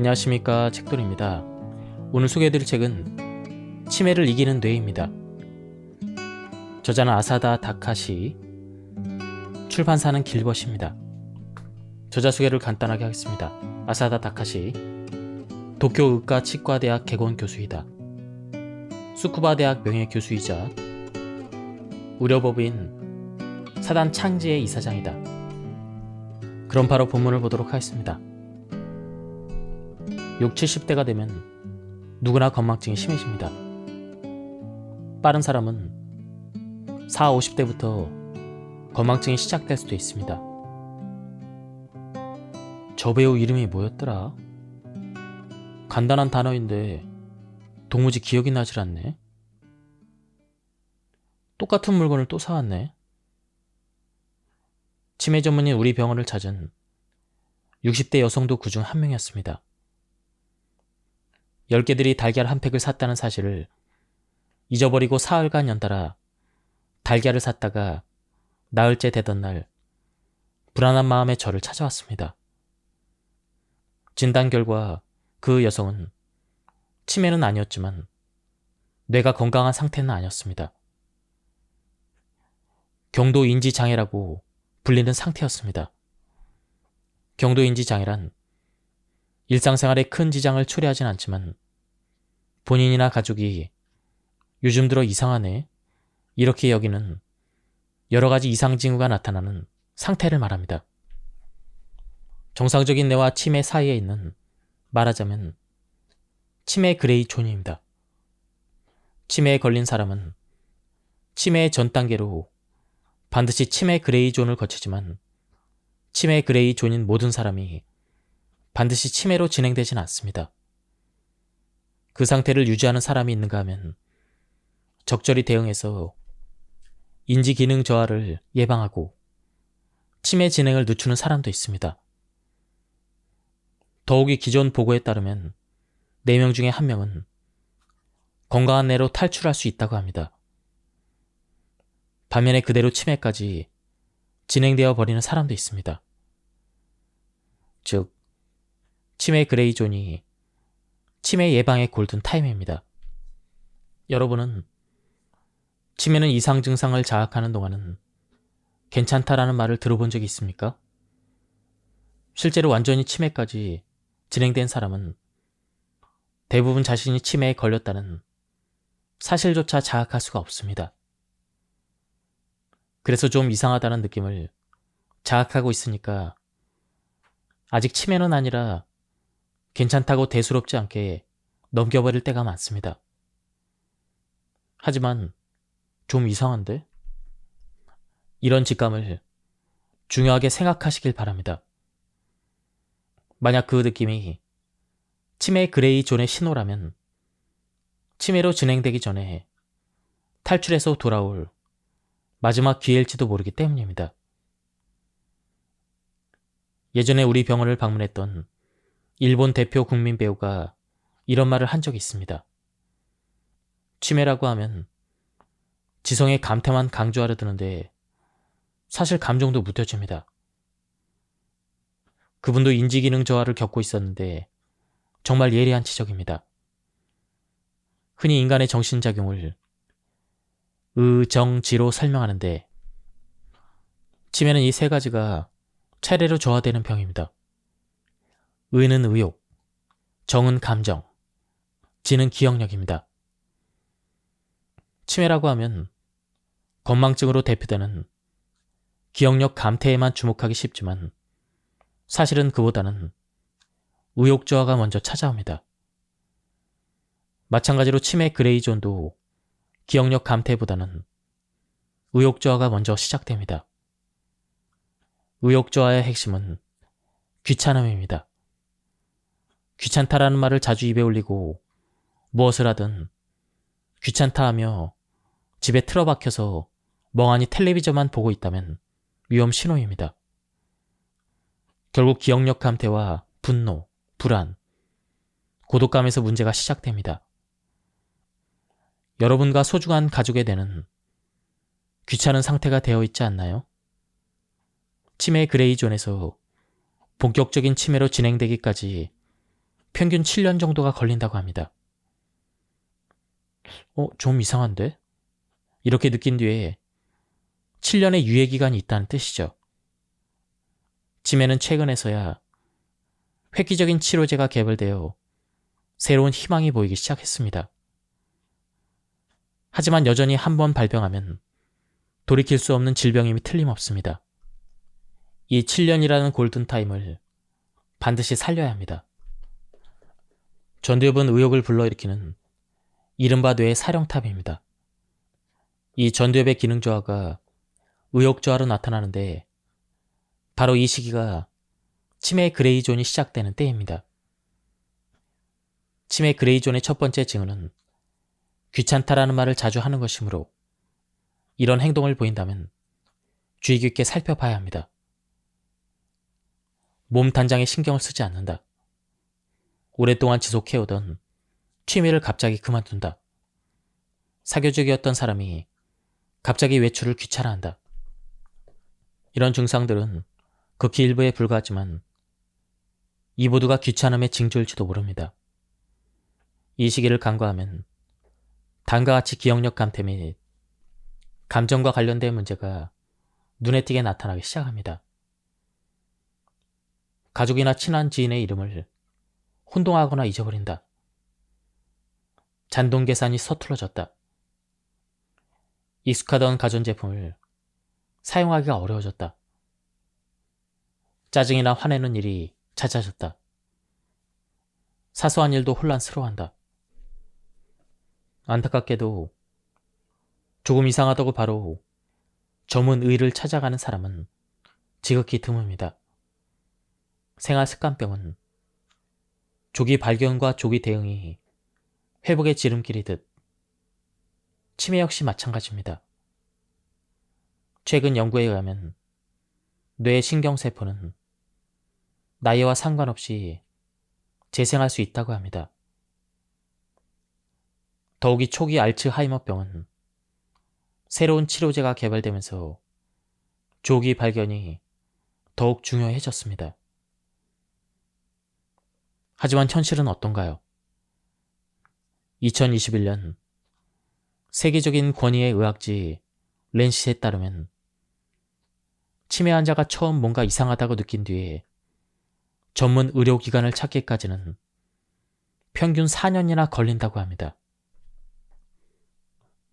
안녕하십니까, 책돌입니다. 오늘 소개해드릴 책은 치매를 이기는 뇌입니다. 저자는 아사다 다카시, 출판사는 길벗입니다. 저자 소개를 간단하게 하겠습니다. 아사다 다카시, 도쿄 의과 치과대학 개건 교수이다. 수쿠바 대학 명예교수이자 의료법인 사단 창지의 이사장이다. 그럼 바로 본문을 보도록 하겠습니다. 60-70대가 되면 누구나 건망증이 심해집니다. 빠른 사람은 40-50대부터 건망증이 시작될 수도 있습니다. 저 배우 이름이 뭐였더라? 간단한 단어인데 도무지 기억이 나질 않네. 똑같은 물건을 또 사왔네. 치매 전문인 우리 병원을 찾은 60대 여성도 그중 한 명이었습니다. 10개들이 달걀 한 팩을 샀다는 사실을 잊어버리고 사흘간 연달아 달걀을 샀다가 나흘째 되던 날 불안한 마음에 저를 찾아왔습니다. 진단 결과 그 여성은 치매는 아니었지만 뇌가 건강한 상태는 아니었습니다. 경도인지장애라고 불리는 상태였습니다. 경도인지장애란 일상생활에 큰 지장을 초래하진 않지만 본인이나 가족이 요즘 들어 이상하네 이렇게 여기는 여러 가지 이상 징후가 나타나는 상태를 말합니다. 정상적인 뇌와 치매 사이에 있는, 말하자면 치매 그레이 존입니다. 치매에 걸린 사람은 치매의 전 단계로 반드시 치매 그레이 존을 거치지만 치매 그레이 존인 모든 사람이 반드시 치매로 진행되진 않습니다. 그 상태를 유지하는 사람이 있는가 하면 적절히 대응해서 인지기능 저하를 예방하고 치매 진행을 늦추는 사람도 있습니다. 더욱이 기존 보고에 따르면 4명 중에 1명은 건강한 뇌로 탈출할 수 있다고 합니다. 반면에 그대로 치매까지 진행되어 버리는 사람도 있습니다. 즉, 치매 그레이 존이 치매 예방의 골든 타임입니다. 여러분은 치매는 이상 증상을 자학하는 동안은 괜찮다라는 말을 들어본 적이 있습니까? 실제로 완전히 치매까지 진행된 사람은 대부분 자신이 치매에 걸렸다는 사실조차 자학할 수가 없습니다. 그래서 좀 이상하다는 느낌을 자학하고 있으니까 아직 치매는 아니라 괜찮다고 대수롭지 않게 넘겨버릴 때가 많습니다. 하지만 좀 이상한데? 이런 직감을 중요하게 생각하시길 바랍니다. 만약 그 느낌이 치매 그레이 존의 신호라면 치매로 진행되기 전에 탈출해서 돌아올 마지막 기회일지도 모르기 때문입니다. 예전에 우리 병원을 방문했던 일본 대표 국민 배우가 이런 말을 한 적이 있습니다. 치매라고 하면 지성의 감태만 강조하려 드는데 사실 감정도 무뎌집니다. 그분도 인지기능 저하를 겪고 있었는데 정말 예리한 지적입니다. 흔히 인간의 정신작용을 의정지로 설명하는데 치매는 이 3가지가 차례로 저하되는 병입니다. 의는 의욕, 정은 감정, 지는 기억력입니다. 치매라고 하면 건망증으로 대표되는 기억력 감퇴에만 주목하기 쉽지만 사실은 그보다는 의욕 저하가 먼저 찾아옵니다. 마찬가지로 치매 그레이 존도 기억력 감퇴보다는 의욕 저하가 먼저 시작됩니다. 의욕 저하의 핵심은 귀찮음입니다. 귀찮다라는 말을 자주 입에 올리고 무엇을 하든 귀찮다 하며 집에 틀어박혀서 멍하니 텔레비전만 보고 있다면 위험 신호입니다. 결국 기억력 감퇴와 분노, 불안, 고독감에서 문제가 시작됩니다. 여러분과 소중한 가족의 뇌는 귀찮은 상태가 되어 있지 않나요? 치매 그레이 존에서 본격적인 치매로 진행되기까지 평균 7년 정도가 걸린다고 합니다. 좀 이상한데? 이렇게 느낀 뒤에 7년의 유예기간이 있다는 뜻이죠. 치매는 최근에서야 획기적인 치료제가 개발되어 새로운 희망이 보이기 시작했습니다. 하지만 여전히 한 번 발병하면 돌이킬 수 없는 질병임이 틀림없습니다. 이 7년이라는 골든타임을 반드시 살려야 합니다. 전두엽은 의욕을 불러일으키는 이른바 뇌의 사령탑입니다. 이 전두엽의 기능 저하가 의욕 저하로 나타나는데 바로 이 시기가 치매의 그레이 존이 시작되는 때입니다. 치매 그레이 존의 첫 번째 징후는 귀찮다라는 말을 자주 하는 것이므로 이런 행동을 보인다면 주의 깊게 살펴봐야 합니다. 몸 단장에 신경을 쓰지 않는다. 오랫동안 지속해오던 취미를 갑자기 그만둔다. 사교적이었던 사람이 갑자기 외출을 귀찮아한다. 이런 증상들은 극히 일부에 불과하지만 이 모두가 귀찮음의 징조일지도 모릅니다. 이 시기를 간과하면 다음과 같이 기억력 감퇴 및 감정과 관련된 문제가 눈에 띄게 나타나기 시작합니다. 가족이나 친한 지인의 이름을 혼동하거나 잊어버린다. 잔돈 계산이 서툴러졌다. 익숙하던 가전제품을 사용하기가 어려워졌다. 짜증이나 화내는 일이 잦아졌다. 사소한 일도 혼란스러워한다. 안타깝게도 조금 이상하다고 바로 전문 의를 찾아가는 사람은 지극히 드뭅니다. 생활 습관병은 조기 발견과 조기 대응이 회복의 지름길이듯 치매 역시 마찬가지입니다. 최근 연구에 의하면 뇌의 신경세포는 나이와 상관없이 재생할 수 있다고 합니다. 더욱이 초기 알츠하이머병은 새로운 치료제가 개발되면서 조기 발견이 더욱 중요해졌습니다. 하지만 현실은 어떤가요? 2021년 세계적인 권위의 의학지 랜시트에 따르면 치매 환자가 처음 뭔가 이상하다고 느낀 뒤에 전문 의료기관을 찾기까지는 평균 4년이나 걸린다고 합니다.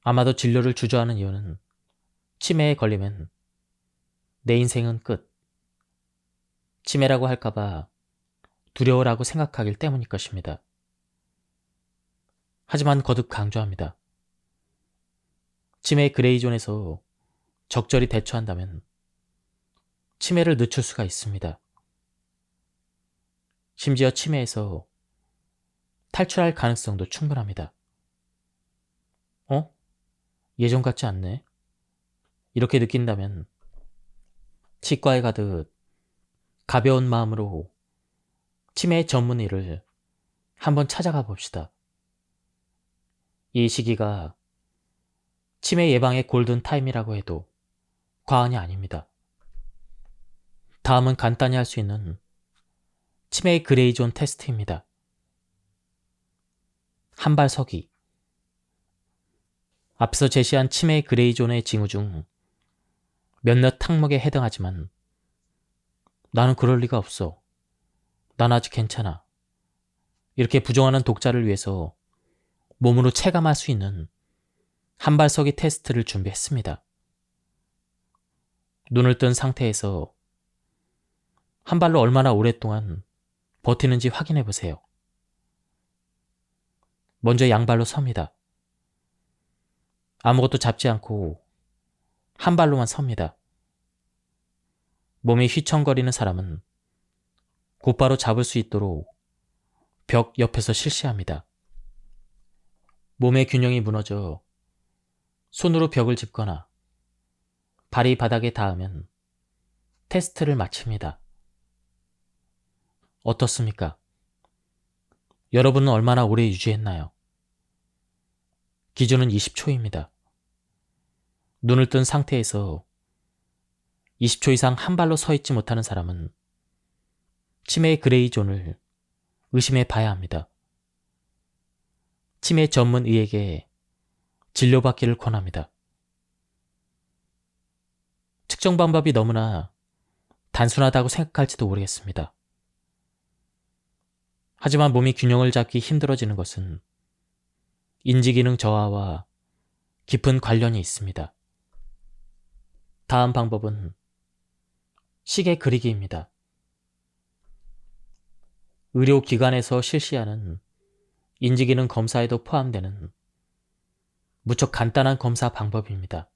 아마도 진료를 주저하는 이유는 치매에 걸리면 내 인생은 끝, 치매라고 할까봐 두려워라고 생각하길 때문일 것입니다. 하지만 거듭 강조합니다. 치매의 그레이존에서 적절히 대처한다면 치매를 늦출 수가 있습니다. 심지어 치매에서 탈출할 가능성도 충분합니다. 예전 같지 않네? 이렇게 느낀다면 치과에 가듯 가벼운 마음으로 치매 전문의를 한번 찾아가 봅시다. 이 시기가 치매 예방의 골든타임이라고 해도 과언이 아닙니다. 다음은 간단히 할 수 있는 치매의 그레이존 테스트입니다. 한발 서기. 앞서 제시한 치매의 그레이존의 징후 중 몇몇 항목에 해당하지만 나는 그럴 리가 없어. 난 아직 괜찮아. 이렇게 부정하는 독자를 위해서 몸으로 체감할 수 있는 한발서기 테스트를 준비했습니다. 눈을 뜬 상태에서 한 발로 얼마나 오랫동안 버티는지 확인해 보세요. 먼저 양발로 섭니다. 아무것도 잡지 않고 한 발로만 섭니다. 몸이 휘청거리는 사람은 곧바로 잡을 수 있도록 벽 옆에서 실시합니다. 몸의 균형이 무너져 손으로 벽을 짚거나 발이 바닥에 닿으면 테스트를 마칩니다. 어떻습니까? 여러분은 얼마나 오래 유지했나요? 기준은 20초입니다. 눈을 뜬 상태에서 20초 이상 한 발로 서 있지 못하는 사람은 치매의 그레이 존을 의심해 봐야 합니다. 치매 전문 의에게 진료받기를 권합니다. 측정 방법이 너무나 단순하다고 생각할지도 모르겠습니다. 하지만 몸이 균형을 잡기 힘들어지는 것은 인지기능 저하와 깊은 관련이 있습니다. 다음 방법은 시계 그리기입니다. 의료기관에서 실시하는 인지기능 검사에도 포함되는 무척 간단한 검사 방법입니다.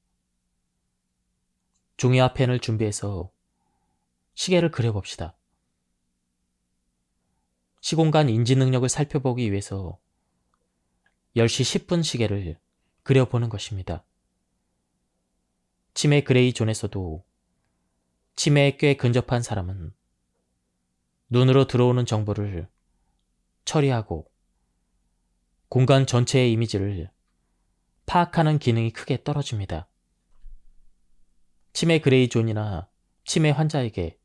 종이와 펜을 준비해서 시계를 그려봅시다. 시공간 인지 능력을 살펴보기 위해서 10시 10분 시계를 그려보는 것입니다. 치매 그레이 존에서도 치매에 꽤 근접한 사람은 눈으로 들어오는 정보를 처리하고 공간 전체의 이미지를 파악하는 기능이 크게 떨어집니다. 치매 그레이 존이나 치매 환자에게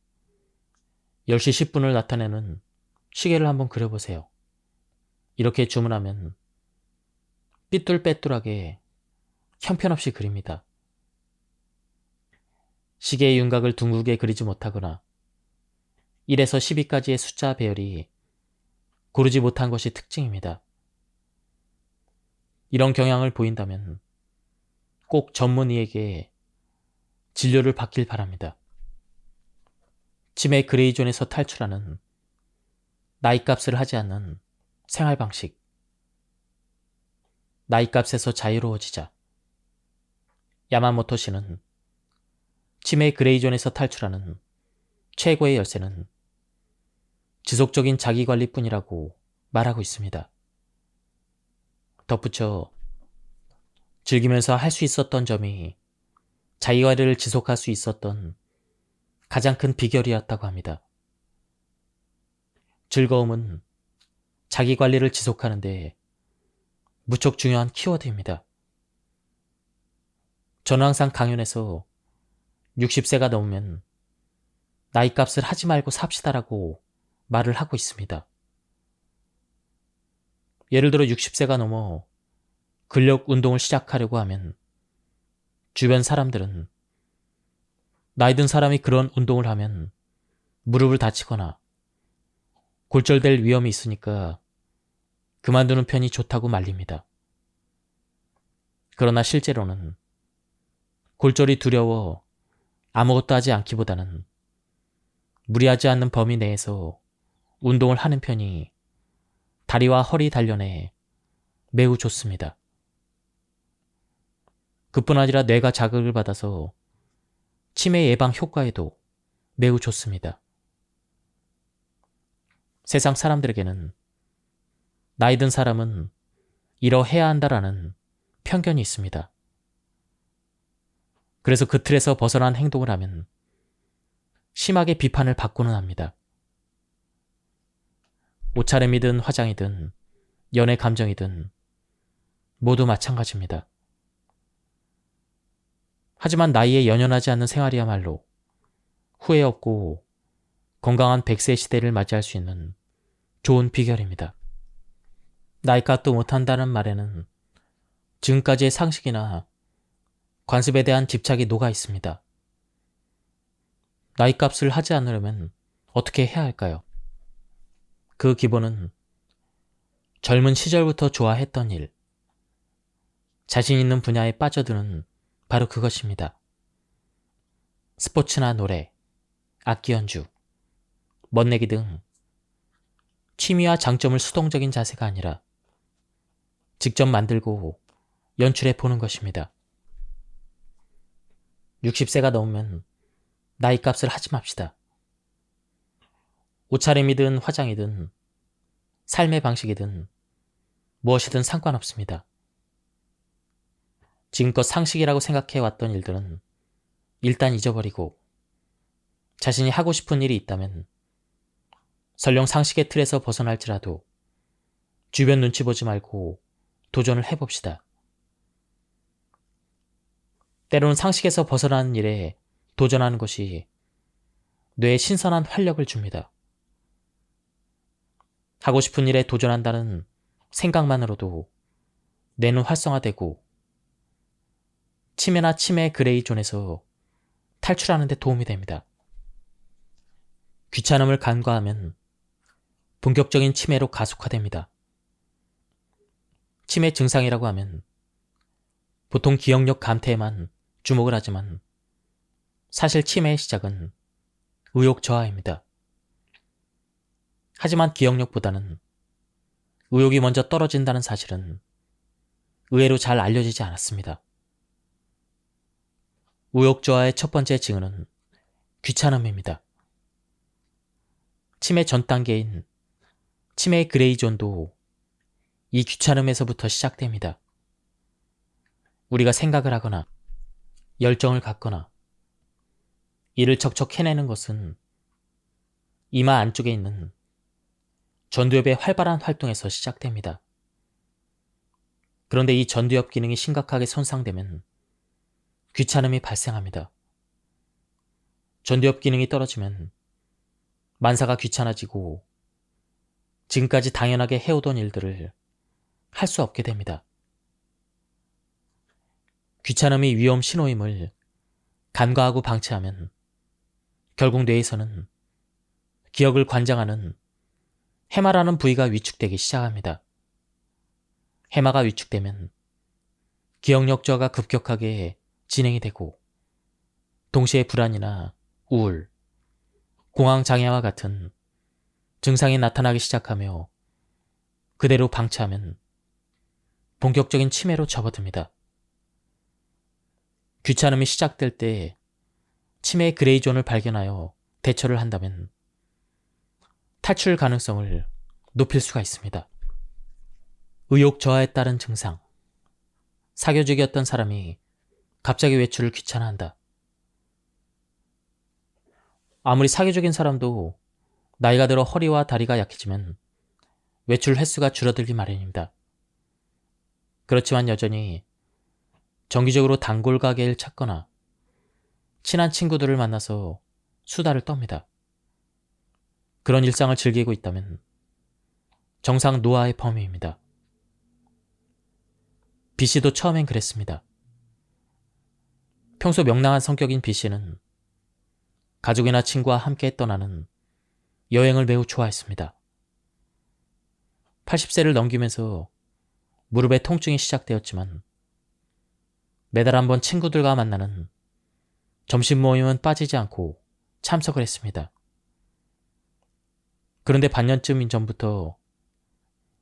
10시 10분을 나타내는 시계를 한번 그려보세요. 이렇게 주문하면 삐뚤빼뚤하게 형편없이 그립니다. 시계의 윤곽을 둥글게 그리지 못하거나 1에서 12까지의 숫자 배열이 고르지 못한 것이 특징입니다. 이런 경향을 보인다면 꼭 전문의에게 진료를 받길 바랍니다. 치매 그레이존에서 탈출하는 나이값을 하지 않는 생활 방식. 나이값에서 자유로워지자. 야마모토 씨는 치매 그레이존에서 탈출하는 최고의 열쇠는 지속적인 자기관리뿐이라고 말하고 있습니다. 덧붙여 즐기면서 할 수 있었던 점이 자기관리를 지속할 수 있었던 가장 큰 비결이었다고 합니다. 즐거움은 자기관리를 지속하는데 무척 중요한 키워드입니다. 저는 항상 강연에서 60세가 넘으면 나이값을 하지 말고 삽시다라고 말을 하고 있습니다. 예를 들어 60세가 넘어 근력 운동을 시작하려고 하면 주변 사람들은 나이 든 사람이 그런 운동을 하면 무릎을 다치거나 골절될 위험이 있으니까 그만두는 편이 좋다고 말립니다. 그러나 실제로는 골절이 두려워 아무것도 하지 않기보다는 무리하지 않는 범위 내에서 운동을 하는 편이 다리와 허리 단련에 매우 좋습니다. 그뿐 아니라 뇌가 자극을 받아서 치매 예방 효과에도 매우 좋습니다. 세상 사람들에게는 나이 든 사람은 이러해야 한다라는 편견이 있습니다. 그래서 그 틀에서 벗어난 행동을 하면 심하게 비판을 받고는 합니다. 옷차림이든 화장이든 연애 감정이든 모두 마찬가지입니다. 하지만 나이에 연연하지 않는 생활이야말로 후회 없고 건강한 100세 시대를 맞이할 수 있는 좋은 비결입니다. 나이값도 못한다는 말에는 지금까지의 상식이나 관습에 대한 집착이 녹아 있습니다. 나이값을 하지 않으려면 어떻게 해야 할까요? 그 기본은 젊은 시절부터 좋아했던 일, 자신 있는 분야에 빠져드는 바로 그것입니다. 스포츠나 노래, 악기 연주, 멋내기 등 취미와 장점을 수동적인 자세가 아니라 직접 만들고 연출해 보는 것입니다. 60세가 넘으면 나이값을 하지 맙시다. 옷차림이든 화장이든 삶의 방식이든 무엇이든 상관없습니다. 지금껏 상식이라고 생각해왔던 일들은 일단 잊어버리고 자신이 하고 싶은 일이 있다면 설령 상식의 틀에서 벗어날지라도 주변 눈치 보지 말고 도전을 해봅시다. 때로는 상식에서 벗어나는 일에 도전하는 것이 뇌에 신선한 활력을 줍니다. 하고 싶은 일에 도전한다는 생각만으로도 뇌는 활성화되고 치매나 치매 그레이 존에서 탈출하는 데 도움이 됩니다. 귀찮음을 간과하면 본격적인 치매로 가속화됩니다. 치매 증상이라고 하면 보통 기억력 감퇴에만 주목을 하지만 사실 치매의 시작은 의욕 저하입니다. 하지만 기억력보다는 의욕이 먼저 떨어진다는 사실은 의외로 잘 알려지지 않았습니다. 의욕 저하의 첫 번째 징후는 귀찮음입니다. 치매 전 단계인 치매 그레이 존도 이 귀찮음에서부터 시작됩니다. 우리가 생각을 하거나 열정을 갖거나 일을 척척 해내는 것은 이마 안쪽에 있는 전두엽의 활발한 활동에서 시작됩니다. 그런데 이 전두엽 기능이 심각하게 손상되면 귀찮음이 발생합니다. 전두엽 기능이 떨어지면 만사가 귀찮아지고 지금까지 당연하게 해오던 일들을 할 수 없게 됩니다. 귀찮음이 위험 신호임을 간과하고 방치하면 결국 뇌에서는 기억을 관장하는 해마라는 부위가 위축되기 시작합니다. 해마가 위축되면 기억력 저하가 급격하게 진행이 되고 동시에 불안이나 우울, 공황장애와 같은 증상이 나타나기 시작하며 그대로 방치하면 본격적인 치매로 접어듭니다. 귀찮음이 시작될 때 치매 그레이 존을 발견하여 대처를 한다면 탈출 가능성을 높일 수가 있습니다. 의욕 저하에 따른 증상. 사교적이었던 사람이 갑자기 외출을 귀찮아한다. 아무리 사교적인 사람도 나이가 들어 허리와 다리가 약해지면 외출 횟수가 줄어들기 마련입니다. 그렇지만 여전히 정기적으로 단골 가게를 찾거나 친한 친구들을 만나서 수다를 떱니다. 그런 일상을 즐기고 있다면 정상 노화의 범위입니다. B씨도 처음엔 그랬습니다. 평소 명랑한 성격인 B씨는 가족이나 친구와 함께 떠나는 여행을 매우 좋아했습니다. 80세를 넘기면서 무릎에 통증이 시작되었지만 매달 한 번 친구들과 만나는 점심 모임은 빠지지 않고 참석을 했습니다. 그런데 반년쯤 전부터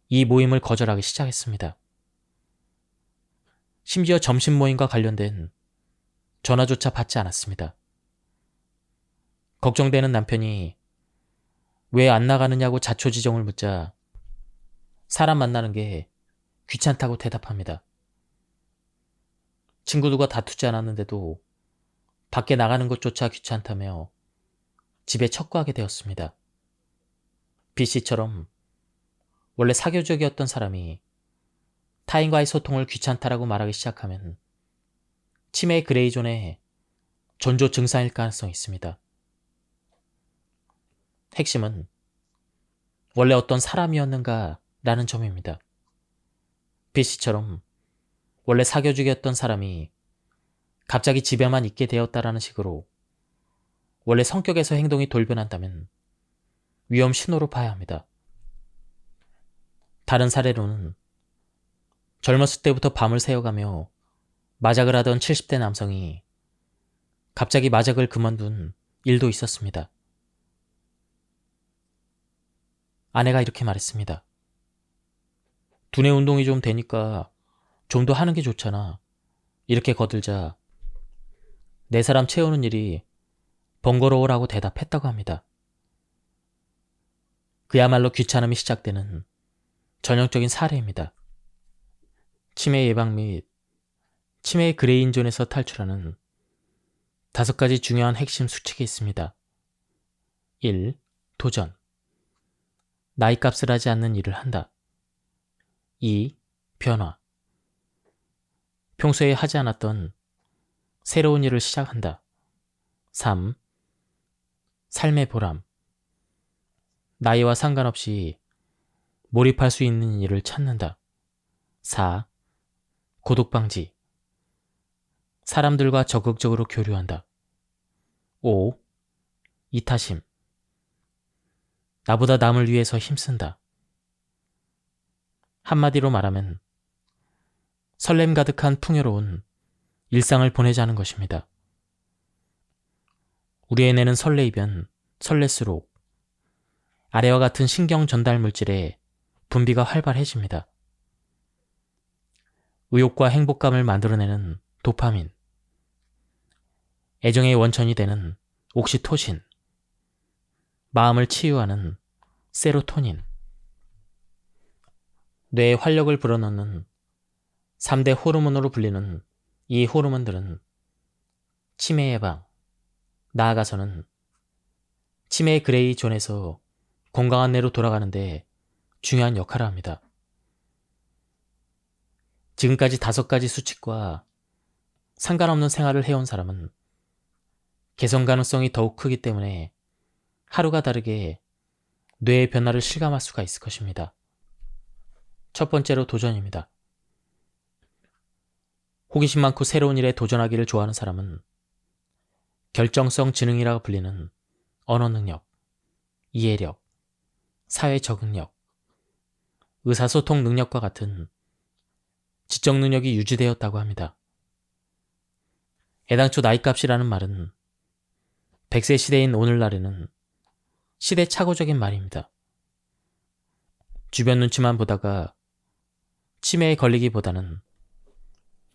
이 모임을 거절하기 시작했습니다. 심지어 점심 모임과 관련된 전화조차 받지 않았습니다. 걱정되는 남편이 왜 안 나가느냐고 자초지종을 묻자 사람 만나는 게 귀찮다고 대답합니다. 친구들과 다투지 않았는데도 밖에 나가는 것조차 귀찮다며 집에 척구하게 되었습니다. B씨처럼 원래 사교적이었던 사람이 타인과의 소통을 귀찮다라고 말하기 시작하면 치매 그레이 존의 전조 증상일 가능성이 있습니다. 핵심은 원래 어떤 사람이었는가 라는 점입니다. B씨처럼 원래 사교적이었던 사람이 갑자기 집에만 있게 되었다라는 식으로 원래 성격에서 행동이 돌변한다면 위험 신호로 봐야 합니다. 다른 사례로는 젊었을 때부터 밤을 새워가며 마작을 하던 70대 남성이 갑자기 마작을 그만둔 일도 있었습니다. 아내가 이렇게 말했습니다. 두뇌 운동이 좀 되니까 좀 더 하는 게 좋잖아. 이렇게 거들자 네 사람 채우는 일이 번거로워라고 대답했다고 합니다. 그야말로 귀찮음이 시작되는 전형적인 사례입니다. 치매 예방 및 치매 그레이 존에서 탈출하는 5가지 중요한 핵심 수칙이 있습니다. 1. 도전. 나이값을 하지 않는 일을 한다. 2. 변화. 평소에 하지 않았던 새로운 일을 시작한다. 3. 삶의 보람. 나이와 상관없이 몰입할 수 있는 일을 찾는다. 4. 고독 방지. 사람들과 적극적으로 교류한다. 5. 이타심. 나보다 남을 위해서 힘쓴다. 한마디로 말하면 설렘 가득한 풍요로운 일상을 보내자는 것입니다. 우리의 뇌는 설레이면 설렐수록 아래와 같은 신경 전달 물질의 분비가 활발해집니다. 의욕과 행복감을 만들어내는 도파민, 애정의 원천이 되는 옥시토신, 마음을 치유하는 세로토닌, 뇌에 활력을 불어넣는 3대 호르몬으로 불리는 이 호르몬들은 치매 예방, 나아가서는 치매 그레이 존에서 건강한 뇌로 돌아가는데 중요한 역할을 합니다. 지금까지 5가지 수칙과 상관없는 생활을 해온 사람은 개선 가능성이 더욱 크기 때문에 하루가 다르게 뇌의 변화를 실감할 수가 있을 것입니다. 첫 번째로 도전입니다. 호기심 많고 새로운 일에 도전하기를 좋아하는 사람은 결정성 지능이라고 불리는 언어 능력, 이해력, 사회 적응력, 의사소통 능력과 같은 지적 능력이 유지되었다고 합니다. 애당초 나이값이라는 말은 100세 시대인 오늘날에는 시대착오적인 말입니다. 주변 눈치만 보다가 치매에 걸리기보다는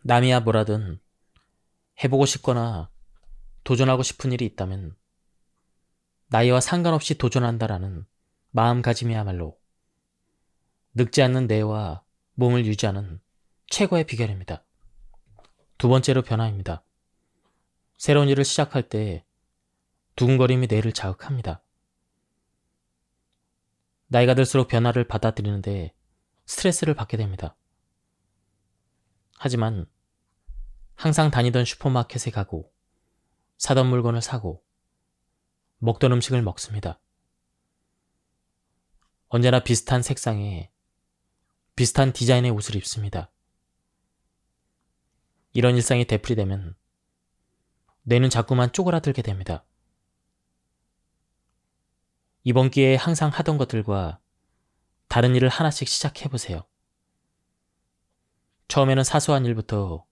남이야 뭐라든 해보고 싶거나 도전하고 싶은 일이 있다면 나이와 상관없이 도전한다라는 마음가짐이야말로 늙지 않는 뇌와 몸을 유지하는 최고의 비결입니다. 두 번째로 변화입니다. 새로운 일을 시작할 때 두근거림이 뇌를 자극합니다. 나이가 들수록 변화를 받아들이는데 스트레스를 받게 됩니다. 하지만 항상 다니던 슈퍼마켓에 가고 사던 물건을 사고 먹던 음식을 먹습니다. 언제나 비슷한 색상에 비슷한 디자인의 옷을 입습니다. 이런 일상이 되풀이되면 뇌는 자꾸만 쪼그라들게 됩니다. 이번 기회에 항상 하던 것들과 다른 일을 하나씩 시작해보세요. 처음에는 사소한 일부터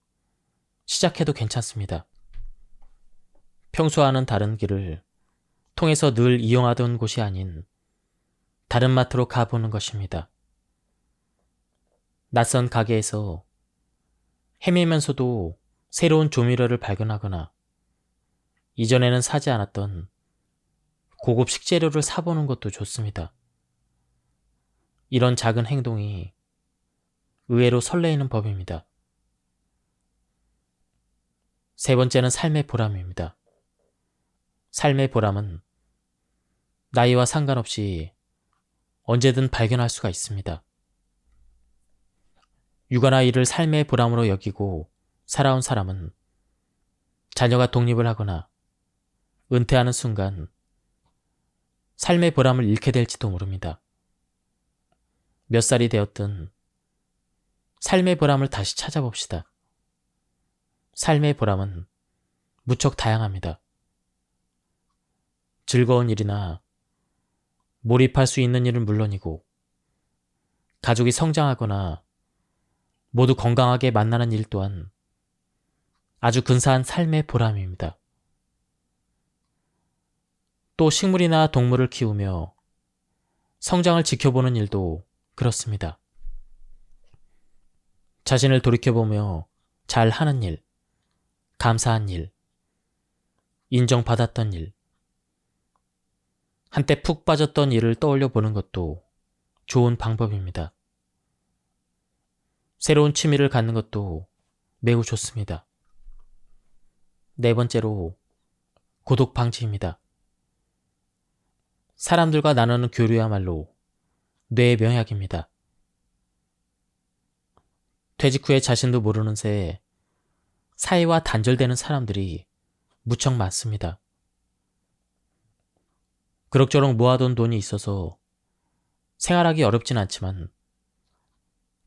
시작해도 괜찮습니다. 평소와는 다른 길을 통해서 늘 이용하던 곳이 아닌 다른 마트로 가보는 것입니다. 낯선 가게에서 헤매면서도 새로운 조미료를 발견하거나 이전에는 사지 않았던 고급 식재료를 사보는 것도 좋습니다. 이런 작은 행동이 의외로 설레이는 법입니다. 세 번째는 삶의 보람입니다. 삶의 보람은 나이와 상관없이 언제든 발견할 수가 있습니다. 육아나 일을 삶의 보람으로 여기고 살아온 사람은 자녀가 독립을 하거나 은퇴하는 순간 삶의 보람을 잃게 될지도 모릅니다. 몇 살이 되었든 삶의 보람을 다시 찾아봅시다. 삶의 보람은 무척 다양합니다. 즐거운 일이나 몰입할 수 있는 일은 물론이고 가족이 성장하거나 모두 건강하게 만나는 일 또한 아주 근사한 삶의 보람입니다. 또 식물이나 동물을 키우며 성장을 지켜보는 일도 그렇습니다. 자신을 돌이켜보며 잘하는 일, 감사한 일, 인정받았던 일, 한때 푹 빠졌던 일을 떠올려 보는 것도 좋은 방법입니다. 새로운 취미를 갖는 것도 매우 좋습니다. 네 번째로 고독 방지입니다. 사람들과 나누는 교류야말로 뇌의 명약입니다. 퇴직 후에 자신도 모르는 새에 사회와 단절되는 사람들이 무척 많습니다. 그럭저럭 모아둔 돈이 있어서 생활하기 어렵진 않지만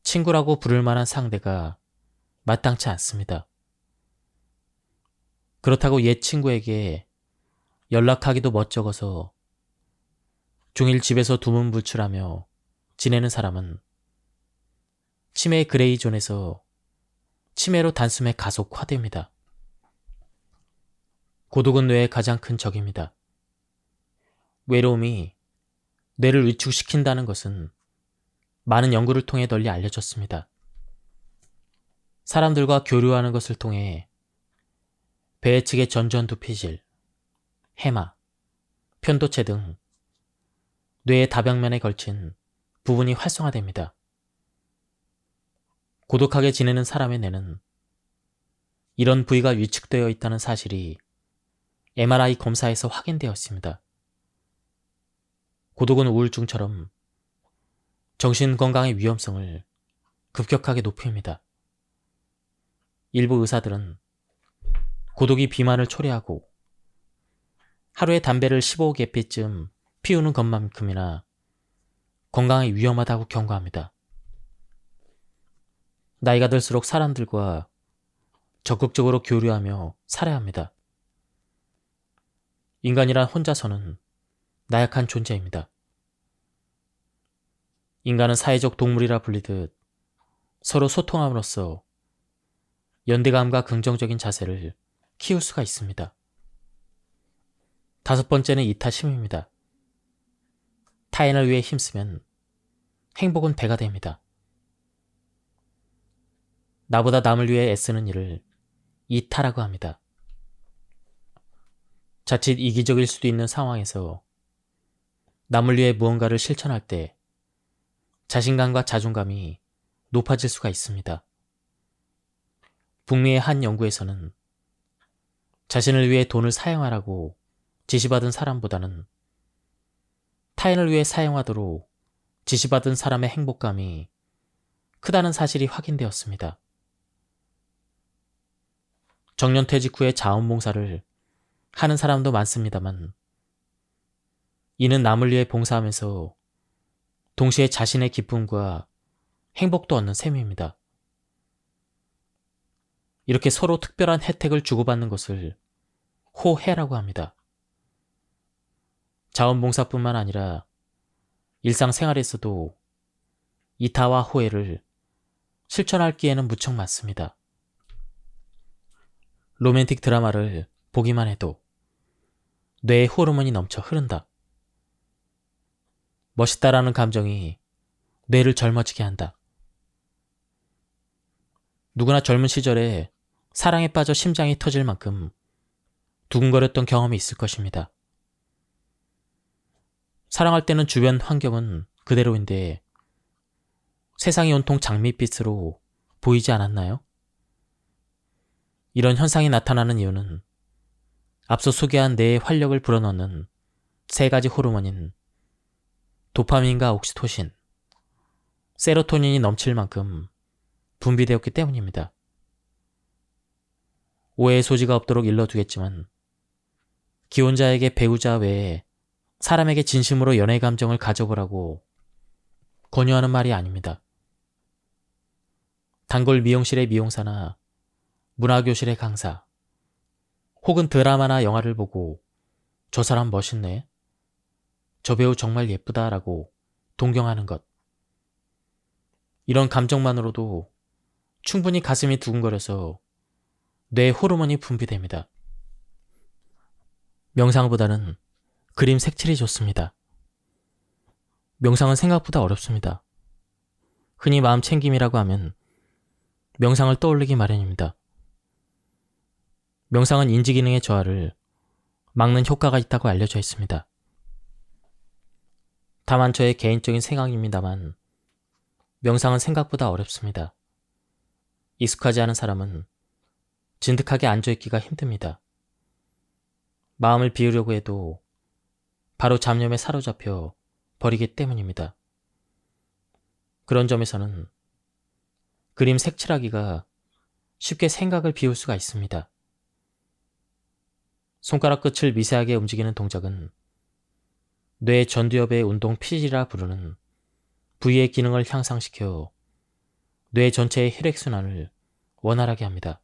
친구라고 부를 만한 상대가 마땅치 않습니다. 그렇다고 옛 친구에게 연락하기도 멋쩍어서 종일 집에서 두문불출하며 지내는 사람은 치매의 그레이 존에서 치매로 단숨에 가속화됩니다. 고독은 뇌의 가장 큰 적입니다. 외로움이 뇌를 위축시킨다는 것은 많은 연구를 통해 널리 알려졌습니다. 사람들과 교류하는 것을 통해 배측의 전두피질, 해마, 편도체 등 뇌의 다벽면에 걸친 부분이 활성화됩니다. 고독하게 지내는 사람의 뇌는 이런 부위가 위축되어 있다는 사실이 MRI 검사에서 확인되었습니다. 고독은 우울증처럼 정신건강의 위험성을 급격하게 높입니다. 일부 의사들은 고독이 비만을 초래하고 하루에 담배를 15개피쯤 피우는 것만큼이나 건강에 위험하다고 경고합니다. 나이가 들수록 사람들과 적극적으로 교류하며 살아야 합니다. 인간이란 혼자서는 나약한 존재입니다. 인간은 사회적 동물이라 불리듯 서로 소통함으로써 연대감과 긍정적인 자세를 키울 수가 있습니다. 5번째는 이타심입니다. 타인을 위해 힘쓰면 행복은 배가 됩니다. 나보다 남을 위해 애쓰는 일을 이타라고 합니다. 자칫 이기적일 수도 있는 상황에서 남을 위해 무언가를 실천할 때 자신감과 자존감이 높아질 수가 있습니다. 북미의 한 연구에서는 자신을 위해 돈을 사용하라고 지시받은 사람보다는 타인을 위해 사용하도록 지시받은 사람의 행복감이 크다는 사실이 확인되었습니다. 정년퇴직 후에 자원봉사를 하는 사람도 많습니다만 이는 남을 위해 봉사하면서 동시에 자신의 기쁨과 행복도 얻는 셈입니다. 이렇게 서로 특별한 혜택을 주고받는 것을 호혜라고 합니다. 자원봉사뿐만 아니라 일상생활에서도 이타와 호혜를 실천할 기회는 무척 많습니다. 로맨틱 드라마를 보기만 해도 뇌에 호르몬이 넘쳐 흐른다. 멋있다라는 감정이 뇌를 젊어지게 한다. 누구나 젊은 시절에 사랑에 빠져 심장이 터질 만큼 두근거렸던 경험이 있을 것입니다. 사랑할 때는 주변 환경은 그대로인데 세상이 온통 장밋빛으로 보이지 않았나요? 이런 현상이 나타나는 이유는 앞서 소개한 뇌의 활력을 불어넣는 3가지 호르몬인 도파민과 옥시토신, 세로토닌이 넘칠 만큼 분비되었기 때문입니다. 오해의 소지가 없도록 일러두겠지만 기혼자에게 배우자 외에 사람에게 진심으로 연애 감정을 가져보라고 권유하는 말이 아닙니다. 단골 미용실의 미용사나 문화교실의 강사, 혹은 드라마나 영화를 보고 저 사람 멋있네, 저 배우 정말 예쁘다라고 동경하는 것. 이런 감정만으로도 충분히 가슴이 두근거려서 뇌 호르몬이 분비됩니다. 명상보다는 그림 색칠이 좋습니다. 명상은 생각보다 어렵습니다. 흔히 마음 챙김이라고 하면 명상을 떠올리기 마련입니다. 명상은 인지기능의 저하를 막는 효과가 있다고 알려져 있습니다. 다만 저의 개인적인 생각입니다만 명상은 생각보다 어렵습니다. 익숙하지 않은 사람은 진득하게 앉아있기가 힘듭니다. 마음을 비우려고 해도 바로 잡념에 사로잡혀 버리기 때문입니다. 그런 점에서는 그림 색칠하기가 쉽게 생각을 비울 수가 있습니다. 손가락 끝을 미세하게 움직이는 동작은 뇌 전두엽의 운동 피질이라 부르는 부위의 기능을 향상시켜 뇌 전체의 혈액순환을 원활하게 합니다.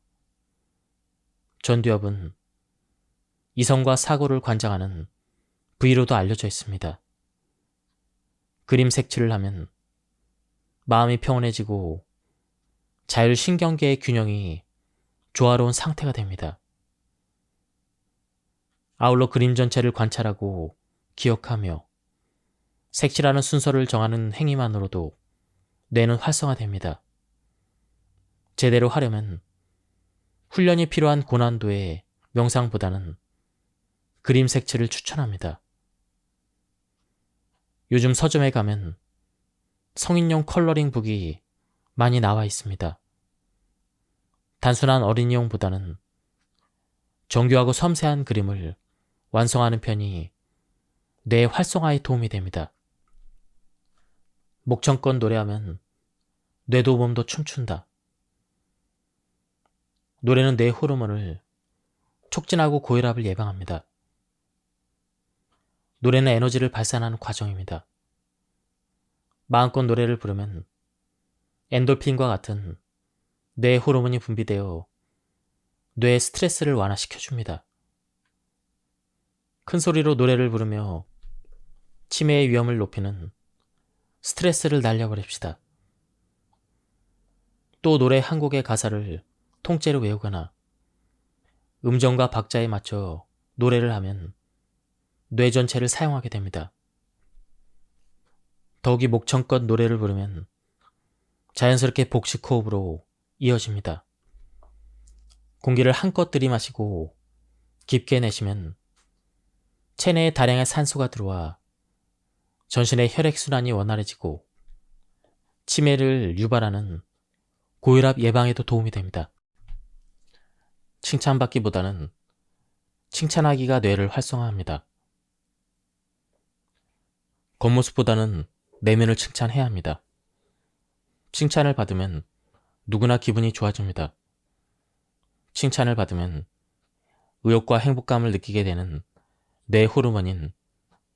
전두엽은 이성과 사고를 관장하는 부위로도 알려져 있습니다. 그림 색칠을 하면 마음이 평온해지고 자율신경계의 균형이 조화로운 상태가 됩니다. 아울러 그림 전체를 관찰하고 기억하며 색칠하는 순서를 정하는 행위만으로도 뇌는 활성화됩니다. 제대로 하려면 훈련이 필요한 고난도의 명상보다는 그림 색칠을 추천합니다. 요즘 서점에 가면 성인용 컬러링 북이 많이 나와 있습니다. 단순한 어린이용보다는 정교하고 섬세한 그림을 완성하는 편이 뇌 활성화에 도움이 됩니다. 목청껏 노래하면 뇌도 몸도 춤춘다. 노래는 뇌 호르몬을 촉진하고 고혈압을 예방합니다. 노래는 에너지를 발산하는 과정입니다. 마음껏 노래를 부르면 엔돌핀과 같은 뇌 호르몬이 분비되어 뇌의 스트레스를 완화시켜줍니다. 큰 소리로 노래를 부르며 치매의 위험을 높이는 스트레스를 날려버립시다. 또 노래 한 곡의 가사를 통째로 외우거나 음정과 박자에 맞춰 노래를 하면 뇌 전체를 사용하게 됩니다. 더욱이 목청껏 노래를 부르면 자연스럽게 복식 호흡으로 이어집니다. 공기를 한껏 들이마시고 깊게 내쉬면 체내에 다량의 산소가 들어와 전신의 혈액순환이 원활해지고 치매를 유발하는 고혈압 예방에도 도움이 됩니다. 칭찬받기보다는 칭찬하기가 뇌를 활성화합니다. 겉모습보다는 내면을 칭찬해야 합니다. 칭찬을 받으면 누구나 기분이 좋아집니다. 칭찬을 받으면 의욕과 행복감을 느끼게 되는 뇌 호르몬인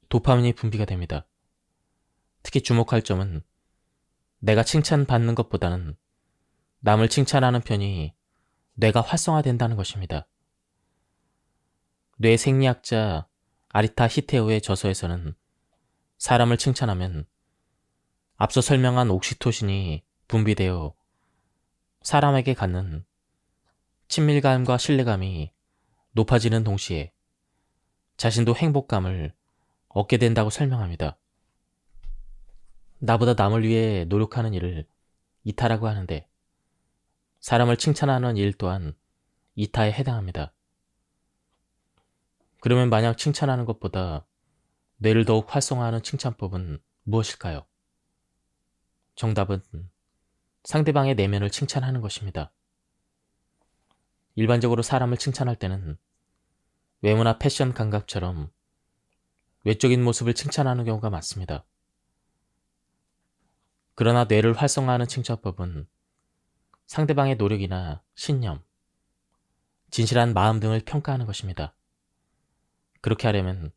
도파민이 분비가 됩니다. 특히 주목할 점은 내가 칭찬받는 것보다는 남을 칭찬하는 편이 뇌가 활성화된다는 것입니다. 뇌 생리학자 아리타 히테오의 저서에서는 사람을 칭찬하면 앞서 설명한 옥시토신이 분비되어 사람에게 갖는 친밀감과 신뢰감이 높아지는 동시에 자신도 행복감을 얻게 된다고 설명합니다. 나보다 남을 위해 노력하는 일을 이타라고 하는데 사람을 칭찬하는 일 또한 이타에 해당합니다. 그러면 만약 칭찬하는 것보다 뇌를 더욱 활성화하는 칭찬법은 무엇일까요? 정답은 상대방의 내면을 칭찬하는 것입니다. 일반적으로 사람을 칭찬할 때는 외모나 패션 감각처럼 외적인 모습을 칭찬하는 경우가 많습니다. 그러나 뇌를 활성화하는 칭찬법은 상대방의 노력이나 신념, 진실한 마음 등을 평가하는 것입니다. 그렇게 하려면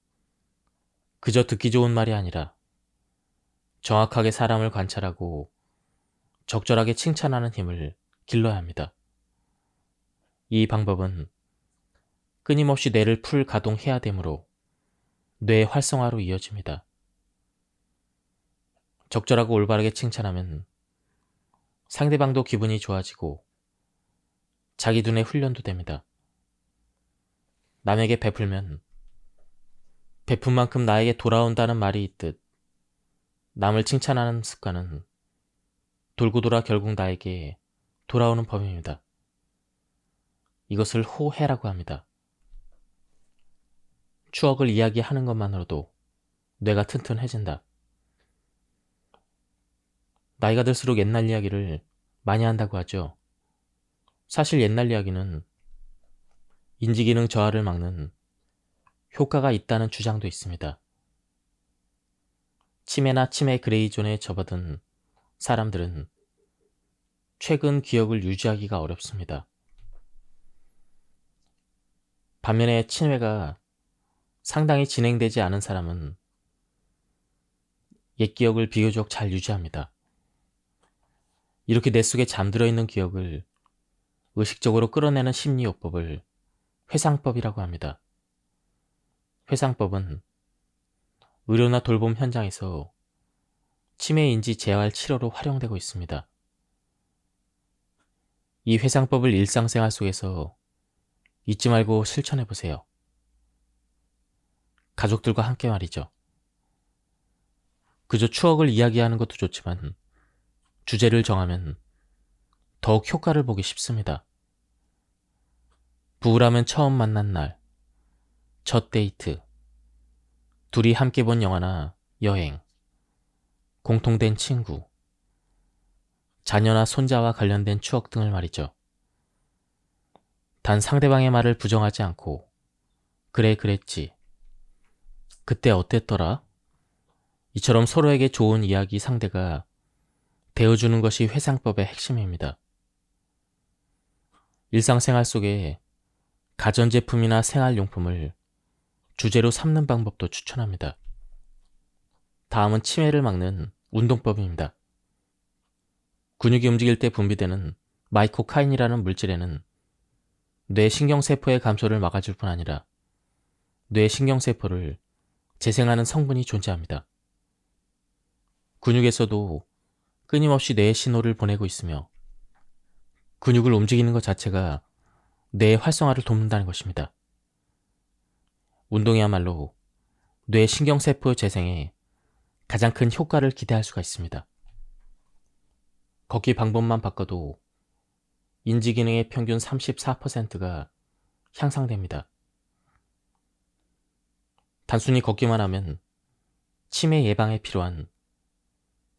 그저 듣기 좋은 말이 아니라 정확하게 사람을 관찰하고 적절하게 칭찬하는 힘을 길러야 합니다. 이 방법은 끊임없이 뇌를 풀 가동해야 되므로 뇌 활성화로 이어집니다. 적절하고 올바르게 칭찬하면 상대방도 기분이 좋아지고 자기 눈에 훈련도 됩니다. 남에게 베풀면 베푼 만큼 나에게 돌아온다는 말이 있듯 남을 칭찬하는 습관은 돌고 돌아 결국 나에게 돌아오는 법입니다. 이것을 호해라고 합니다. 추억을 이야기하는 것만으로도 뇌가 튼튼해진다. 나이가 들수록 옛날 이야기를 많이 한다고 하죠. 사실 옛날 이야기는 인지기능 저하를 막는 효과가 있다는 주장도 있습니다. 치매나 치매 그레이존에 접어든 사람들은 최근 기억을 유지하기가 어렵습니다. 반면에 치매가 상당히 진행되지 않은 사람은 옛 기억을 비교적 잘 유지합니다. 이렇게 뇌 속에 잠들어 있는 기억을 의식적으로 끌어내는 심리요법을 회상법이라고 합니다. 회상법은 의료나 돌봄 현장에서 치매 인지 재활 치료로 활용되고 있습니다. 이 회상법을 일상생활 속에서 잊지 말고 실천해 보세요. 가족들과 함께 말이죠. 그저 추억을 이야기하는 것도 좋지만 주제를 정하면 더욱 효과를 보기 쉽습니다. 부부라면 처음 만난 날, 첫 데이트, 둘이 함께 본 영화나 여행, 공통된 친구, 자녀나 손자와 관련된 추억 등을 말이죠. 단 상대방의 말을 부정하지 않고 그래 그랬지, 그때 어땠더라? 이처럼 서로에게 좋은 이야기 상대가 되어주는 것이 회상법의 핵심입니다. 일상생활 속에 가전제품이나 생활용품을 주제로 삼는 방법도 추천합니다. 다음은 치매를 막는 운동법입니다. 근육이 움직일 때 분비되는 마이코카인이라는 물질에는 뇌 신경세포의 감소를 막아줄 뿐 아니라 뇌 신경세포를 재생하는 성분이 존재합니다. 근육에서도 끊임없이 뇌에 신호를 보내고 있으며 근육을 움직이는 것 자체가 뇌의 활성화를 돕는다는 것입니다. 운동이야말로 뇌 신경세포 재생에 가장 큰 효과를 기대할 수가 있습니다. 걷기 방법만 바꿔도 인지기능의 평균 34%가 향상됩니다. 단순히 걷기만 하면 치매 예방에 필요한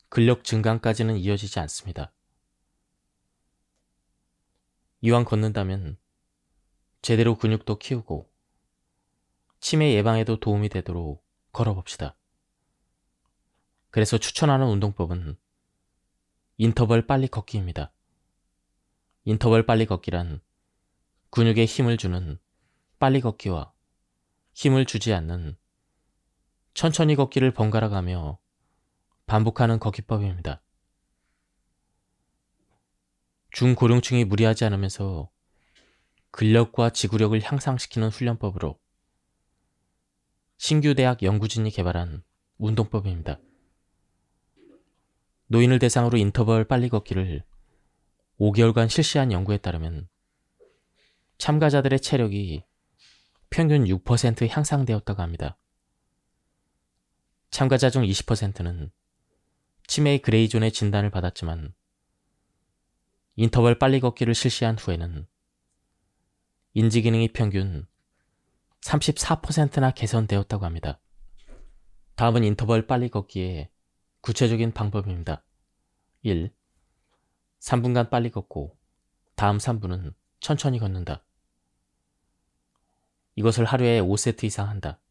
근력 증강까지는 이어지지 않습니다. 이왕 걷는다면 제대로 근육도 키우고 치매 예방에도 도움이 되도록 걸어봅시다. 그래서 추천하는 운동법은 인터벌 빨리 걷기입니다. 인터벌 빨리 걷기란 근육에 힘을 주는 빨리 걷기와 힘을 주지 않는 천천히 걷기를 번갈아 가며 반복하는 걷기법입니다. 중고령층이 무리하지 않으면서 근력과 지구력을 향상시키는 훈련법으로 신규 대학 연구진이 개발한 운동법입니다. 노인을 대상으로 인터벌 빨리 걷기를 5개월간 실시한 연구에 따르면 참가자들의 체력이 평균 6% 향상되었다고 합니다. 참가자 중 20%는 치매의 그레이존의 진단을 받았지만 인터벌 빨리 걷기를 실시한 후에는 인지기능이 평균 34%나 개선되었다고 합니다. 다음은 인터벌 빨리 걷기의 구체적인 방법입니다. 1. 3분간 빨리 걷고 다음 3분은 천천히 걷는다. 이것을 하루에 5세트 이상 한다.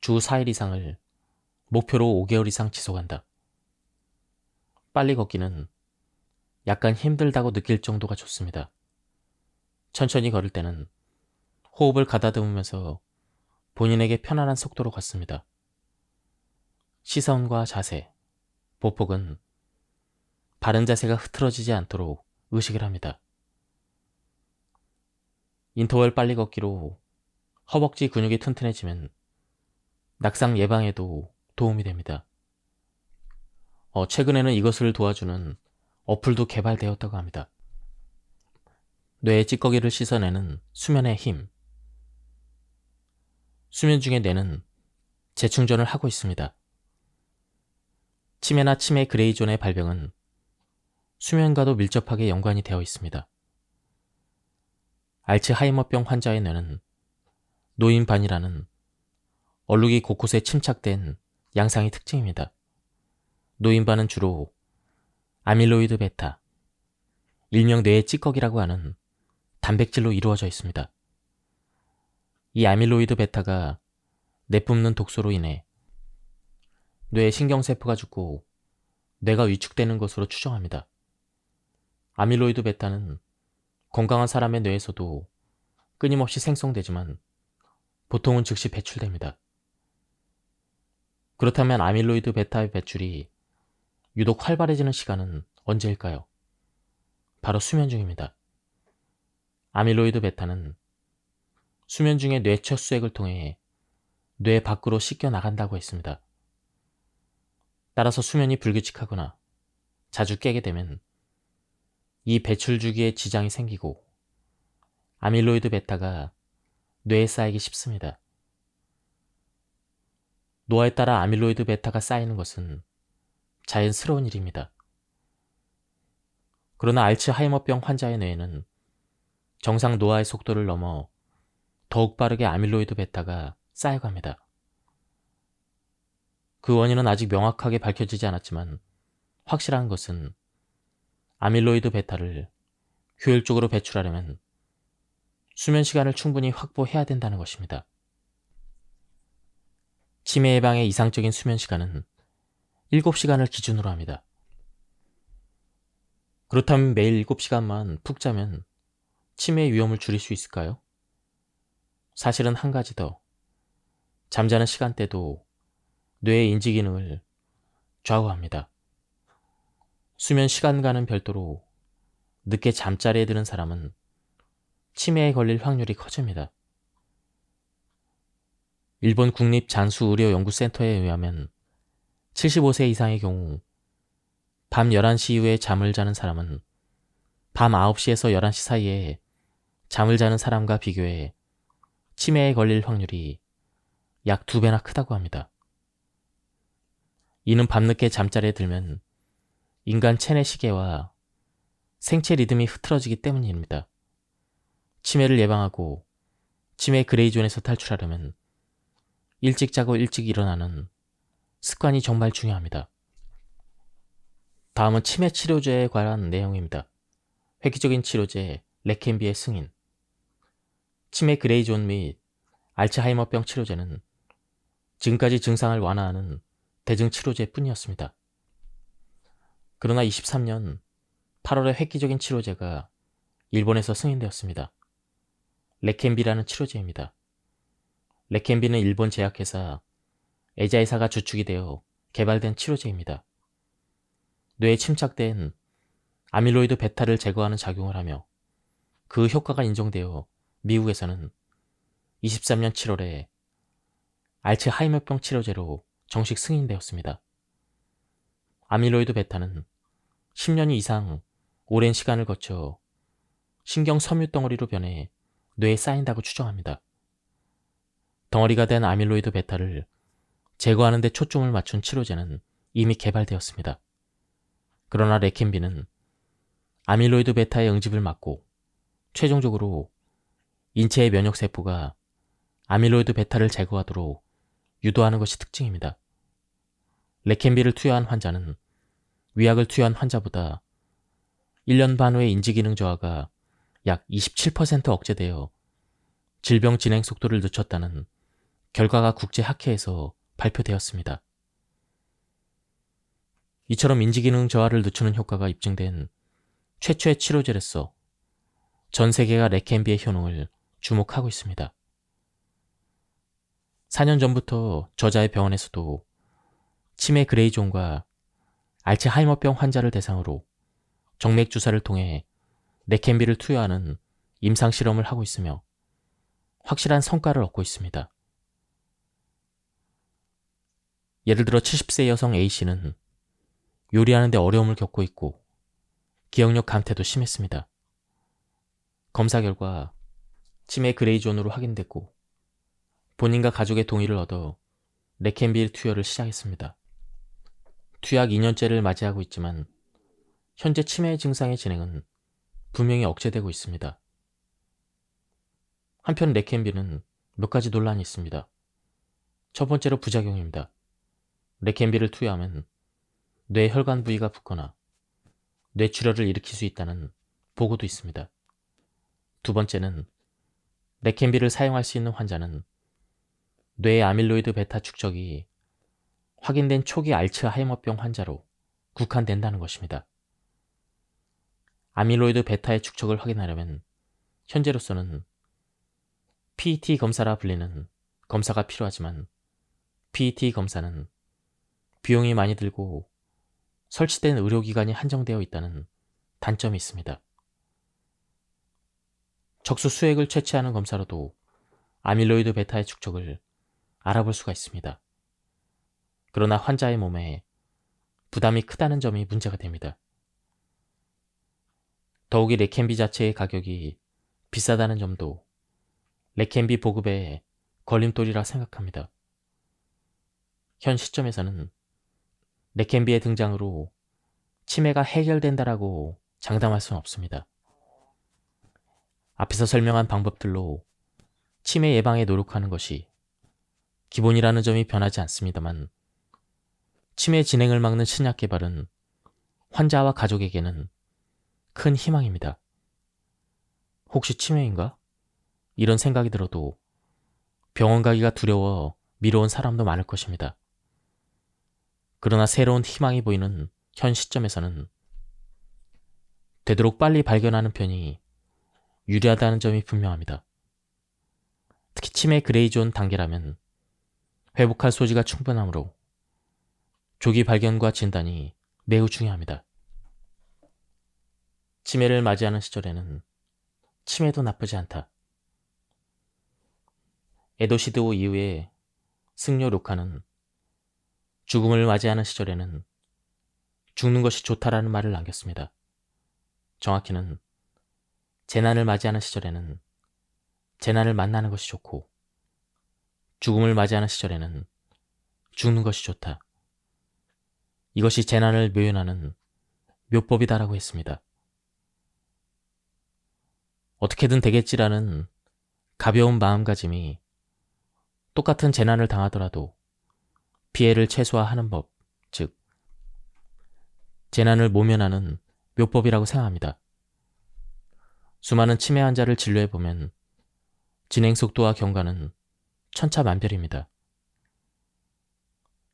주 4일 이상을 목표로 5개월 이상 지속한다. 빨리 걷기는 약간 힘들다고 느낄 정도가 좋습니다. 천천히 걸을 때는 호흡을 가다듬으면서 본인에게 편안한 속도로 걷습니다. 시선과 자세, 보폭은 바른 자세가 흐트러지지 않도록 의식을 합니다. 인터벌 빨리 걷기로 허벅지 근육이 튼튼해지면 낙상 예방에도 도움이 됩니다. 최근에는 이것을 도와주는 어플도 개발되었다고 합니다. 뇌의 찌꺼기를 씻어내는 수면의 힘. 수면 중에 뇌는 재충전을 하고 있습니다. 치매나 치매 그레이존의 발병은 수면과도 밀접하게 연관이 되어 있습니다. 알츠하이머병 환자의 뇌는 노인반이라는 얼룩이 곳곳에 침착된 양상이 특징입니다. 노인반은 주로 아밀로이드 베타, 일명 뇌의 찌꺼기라고 하는 단백질로 이루어져 있습니다. 이 아밀로이드 베타가 내뿜는 독소로 인해 뇌의 신경세포가 죽고 뇌가 위축되는 것으로 추정합니다. 아밀로이드 베타는 건강한 사람의 뇌에서도 끊임없이 생성되지만 보통은 즉시 배출됩니다. 그렇다면 아밀로이드 베타의 배출이 유독 활발해지는 시간은 언제일까요? 바로 수면 중입니다. 아밀로이드 베타는 수면 중에 뇌 척수액을 통해 뇌 밖으로 씻겨 나간다고 했습니다. 따라서 수면이 불규칙하거나 자주 깨게 되면 이 배출 주기에 지장이 생기고 아밀로이드 베타가 뇌에 쌓이기 쉽습니다. 노화에 따라 아밀로이드 베타가 쌓이는 것은 자연스러운 일입니다. 그러나 알츠하이머병 환자의 뇌에는 정상 노화의 속도를 넘어 더욱 빠르게 아밀로이드 베타가 쌓여갑니다. 그 원인은 아직 명확하게 밝혀지지 않았지만 확실한 것은 아밀로이드 베타를 효율적으로 배출하려면 수면 시간을 충분히 확보해야 된다는 것입니다. 치매 예방의 이상적인 수면 시간은 7시간을 기준으로 합니다. 그렇다면 매일 7시간만 푹 자면 치매의 위험을 줄일 수 있을까요? 사실은 한 가지 더. 잠자는 시간대도 뇌의 인지 기능을 좌우합니다. 수면 시간과는 별도로 늦게 잠자리에 드는 사람은 치매에 걸릴 확률이 커집니다. 일본 국립장수의료연구센터에 의하면 75세 이상의 경우 밤 11시 이후에 잠을 자는 사람은 밤 9시에서 11시 사이에 잠을 자는 사람과 비교해 치매에 걸릴 확률이 약 2배나 크다고 합니다. 이는 밤늦게 잠자리에 들면 인간 체내 시계와 생체 리듬이 흐트러지기 때문입니다. 치매를 예방하고 치매 그레이존에서 탈출하려면 일찍 자고 일찍 일어나는 습관이 정말 중요합니다. 다음은 치매 치료제에 관한 내용입니다. 획기적인 치료제 레켄비의 승인. 치매 그레이존 및 알츠하이머병 치료제는 지금까지 증상을 완화하는 대증 치료제뿐이었습니다. 그러나 23년 8월에 획기적인 치료제가 일본에서 승인되었습니다. 레켄비라는 치료제입니다. 레켄비는 일본 제약회사 에자이사가 주축이 되어 개발된 치료제입니다. 뇌에 침착된 아밀로이드 베타를 제거하는 작용을 하며 그 효과가 인정되어 미국에서는 23년 7월에 알츠하이머병 치료제로 정식 승인되었습니다. 아밀로이드 베타는 10년 이상 오랜 시간을 거쳐 신경 섬유 덩어리로 변해 뇌에 쌓인다고 추정합니다. 덩어리가 된 아밀로이드 베타를 제거하는 데 초점을 맞춘 치료제는 이미 개발되었습니다. 그러나 레켄비는 아밀로이드 베타의 응집을 막고 최종적으로 인체의 면역세포가 아밀로이드 베타를 제거하도록 유도하는 것이 특징입니다. 레켄비를 투여한 환자는 위약을 투여한 환자보다 1년 반 후의 인지기능 저하가 약 27% 억제되어 질병 진행 속도를 늦췄다는 결과가 국제학회에서 발표되었습니다. 이처럼 인지기능 저하를 늦추는 효과가 입증된 최초의 치료제로서 전 세계가 레켄비의 효능을 주목하고 있습니다. 4년 전부터 저자의 병원에서도 치매 그레이존과 알츠하이머병 환자를 대상으로 정맥 주사를 통해 레켄비를 투여하는 임상 실험을 하고 있으며 확실한 성과를 얻고 있습니다. 예를 들어 70세 여성 A씨는 요리하는 데 어려움을 겪고 있고 기억력 감퇴도 심했습니다. 검사 결과 치매 그레이존으로 확인됐고 본인과 가족의 동의를 얻어 레켄비 투여를 시작했습니다. 투약 2년째를 맞이하고 있지만 현재 치매 증상의 진행은 분명히 억제되고 있습니다. 한편 레켄비는 몇 가지 논란이 있습니다. 첫 번째로 부작용입니다. 레켄비를 투여하면 뇌 혈관 부위가 붓거나 뇌출혈을 일으킬 수 있다는 보고도 있습니다. 두 번째는 레켄비를 사용할 수 있는 환자는 뇌의 아밀로이드 베타 축적이 확인된 초기 알츠하이머병 환자로 국한된다는 것입니다. 아밀로이드 베타의 축적을 확인하려면 현재로서는 PET 검사라 불리는 검사가 필요하지만 PET 검사는 비용이 많이 들고 설치된 의료기관이 한정되어 있다는 단점이 있습니다. 적수 수액을 채취하는 검사로도 아밀로이드 베타의 축적을 알아볼 수가 있습니다. 그러나 환자의 몸에 부담이 크다는 점이 문제가 됩니다. 더욱이 레켄비 자체의 가격이 비싸다는 점도 레켄비 보급의 걸림돌이라 생각합니다. 현 시점에서는 레켄비의 등장으로 치매가 해결된다라고 장담할 수는 없습니다. 앞에서 설명한 방법들로 치매 예방에 노력하는 것이 기본이라는 점이 변하지 않습니다만 치매 진행을 막는 신약 개발은 환자와 가족에게는 큰 희망입니다. 혹시 치매인가? 이런 생각이 들어도 병원 가기가 두려워 미뤄온 사람도 많을 것입니다. 그러나 새로운 희망이 보이는 현 시점에서는 되도록 빨리 발견하는 편이 유리하다는 점이 분명합니다. 특히 치매 그레이존 단계라면 회복할 소지가 충분하므로 조기 발견과 진단이 매우 중요합니다. 치매를 맞이하는 시절에는 치매도 나쁘지 않다. 에도시도 이후에 승려 료카는 죽음을 맞이하는 시절에는 죽는 것이 좋다라는 말을 남겼습니다. 정확히는 재난을 맞이하는 시절에는 재난을 만나는 것이 좋고 죽음을 맞이하는 시절에는 죽는 것이 좋다. 이것이 재난을 묘연하는 묘법이다라고 했습니다. 어떻게든 되겠지라는 가벼운 마음가짐이 똑같은 재난을 당하더라도 피해를 최소화하는 법, 즉 재난을 모면하는 묘법이라고 생각합니다. 수많은 치매 환자를 진료해보면 진행 속도와 경과는 천차만별입니다.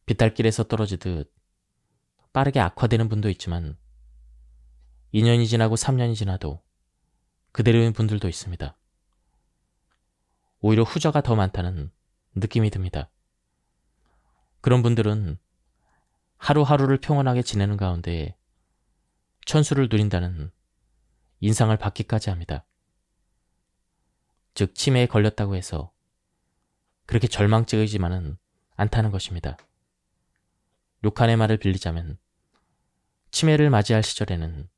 빗달길에서 떨어지듯 빠르게 악화되는 분도 있지만 2년이 지나고 3년이 지나도 그대로인 분들도 있습니다. 오히려 후자가 더 많다는 느낌이 듭니다. 그런 분들은 하루하루를 평온하게 지내는 가운데 천수를 누린다는 인상을 받기까지 합니다. 즉 치매에 걸렸다고 해서 그렇게 절망적이지만은 않다는 것입니다. 료칸의 말을 빌리자면 치매를 맞이할 시절에는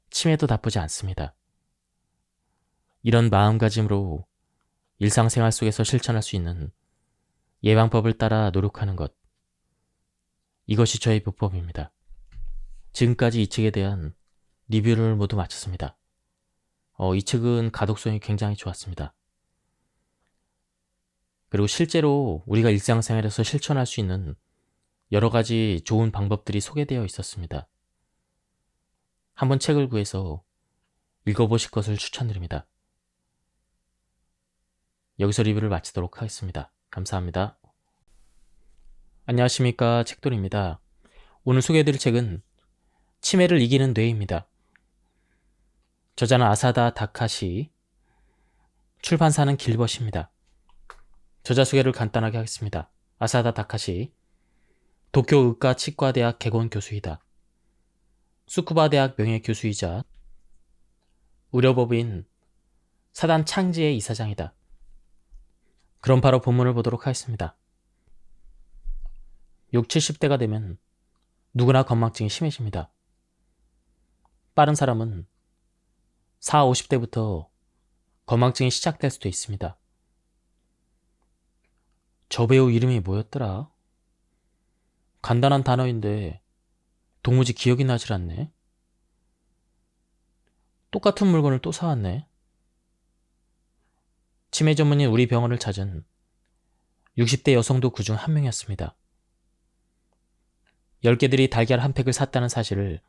치매도 나쁘지 않습니다. 이런 마음가짐으로 일상생활 속에서 실천할 수 있는 예방법을 따라 노력하는 것, 이것이 저의 묘법입니다. 지금까지 이 책에 대한 리뷰를 모두 마쳤습니다. 이 책은 가독성이 굉장히 좋았습니다. 그리고 실제로 우리가 일상생활에서 실천할 수 있는 여러 가지 좋은 방법들이 소개되어 있었습니다. 한번 책을 구해서 읽어보실 것을 추천드립니다. 여기서 리뷰를 마치도록 하겠습니다. 감사합니다. 안녕하십니까, 책돌입니다. 오늘 소개해드릴 책은 치매를 이기는 뇌입니다. 저자는 아사다 다카시, 출판사는 길벗입니다. 저자 소개를 간단하게 하겠습니다. 아사다 다카시, 도쿄 의과 치과대학 개건 교수이다. 수쿠바 대학 명예교수이자 의료법인 사단 창지의 이사장이다. 그럼 바로 본문을 보도록 하겠습니다. 60, 70대가 되면 누구나 건망증이 심해집니다. 빠른 사람은 40, 50대부터 건망증이 시작될 수도 있습니다. 저 배우 이름이 뭐였더라? 간단한 단어인데 도무지 기억이 나질 않네. 똑같은 물건을 또 사왔네. 치매 전문인 우리 병원을 찾은 60대 여성도 그중 한 명이었습니다. 10개들이 달걀 한 팩을 샀다는 사실을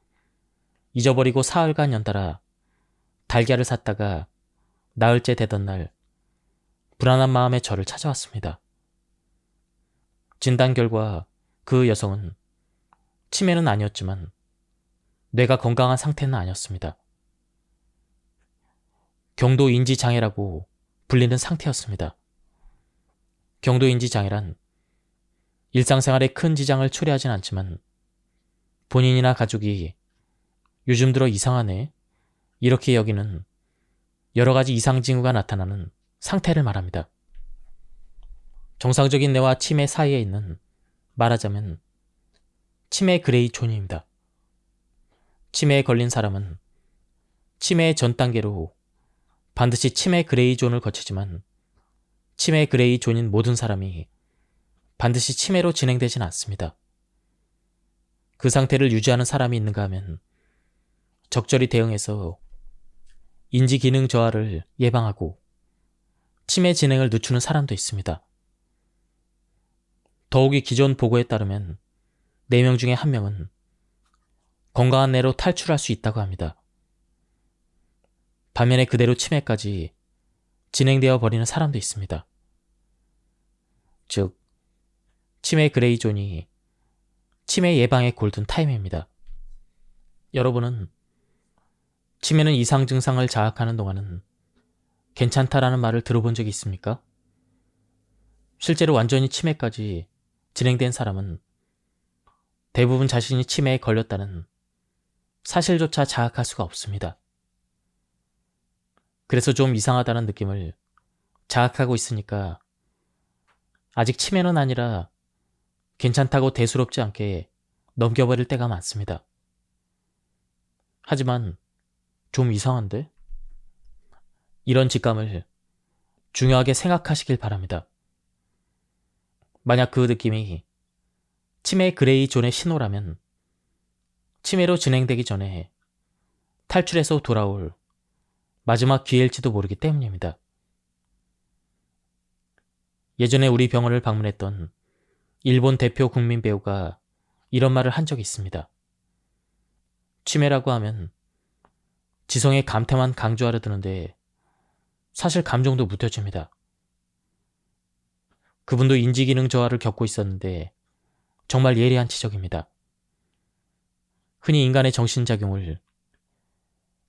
잊어버리고 사흘간 연달아 달걀을 샀다가 나흘째 되던 날 불안한 마음에 저를 찾아왔습니다. 진단 결과 그 여성은 치매는 아니었지만 뇌가 건강한 상태는 아니었습니다. 경도인지장애라고 불리는 상태였습니다. 경도인지장애란 일상생활에 큰 지장을 초래하진 않지만 본인이나 가족이 요즘 들어 이상하네 이렇게 여기는 여러 가지 이상 징후가 나타나는 상태를 말합니다. 정상적인 뇌와 치매 사이에 있는 말하자면 치매 그레이 존입니다. 치매에 걸린 사람은 치매의 전 단계로 반드시 치매 그레이 존을 거치지만 치매 그레이 존인 모든 사람이 반드시 치매로 진행되진 않습니다. 그 상태를 유지하는 사람이 있는가 하면 적절히 대응해서 인지 기능 저하를 예방하고 치매 진행을 늦추는 사람도 있습니다. 더욱이 기존 보고에 따르면 4명 중에 1명은 건강한 뇌로 탈출할 수 있다고 합니다. 반면에 그대로 치매까지 진행되어 버리는 사람도 있습니다. 즉, 치매 그레이 존이 치매 예방의 골든 타임입니다. 여러분은 치매는 이상 증상을 자학하는 동안은 괜찮다라는 말을 들어본 적이 있습니까? 실제로 완전히 치매까지 진행된 사람은 대부분 자신이 치매에 걸렸다는 사실조차 자학할 수가 없습니다. 그래서 좀 이상하다는 느낌을 자학하고 있으니까 아직 치매는 아니라 괜찮다고 대수롭지 않게 넘겨버릴 때가 많습니다. 하지만 좀 이상한데? 이런 직감을 중요하게 생각하시길 바랍니다. 만약 그 느낌이 치매 그레이 존의 신호라면 치매로 진행되기 전에 탈출해서 돌아올 마지막 기회일지도 모르기 때문입니다. 예전에 우리 병원을 방문했던 일본 대표 국민 배우가 이런 말을 한 적이 있습니다. 치매라고 하면 지성의 감퇴만 강조하려 드는데 사실 감정도 무뎌집니다. 그분도 인지기능 저하를 겪고 있었는데 정말 예리한 지적입니다. 흔히 인간의 정신작용을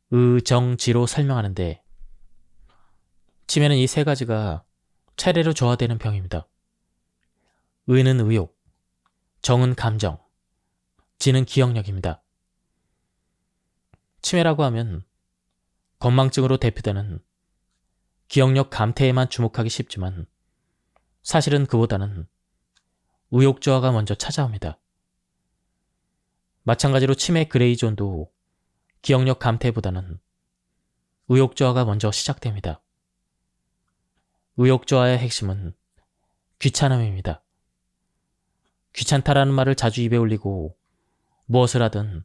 의정지로 설명하는데 치매는 이 3가지가 차례로 저하되는 병입니다. 의는 의욕, 정은 감정, 지는 기억력입니다. 치매라고 하면 건망증으로 대표되는 기억력 감퇴에만 주목하기 쉽지만 사실은 그보다는 의욕 저하가 먼저 찾아옵니다. 마찬가지로 치매 그레이 존도 기억력 감퇴보다는 의욕 저하가 먼저 시작됩니다. 의욕 저하의 핵심은 귀찮음입니다. 귀찮다라는 말을 자주 입에 올리고 무엇을 하든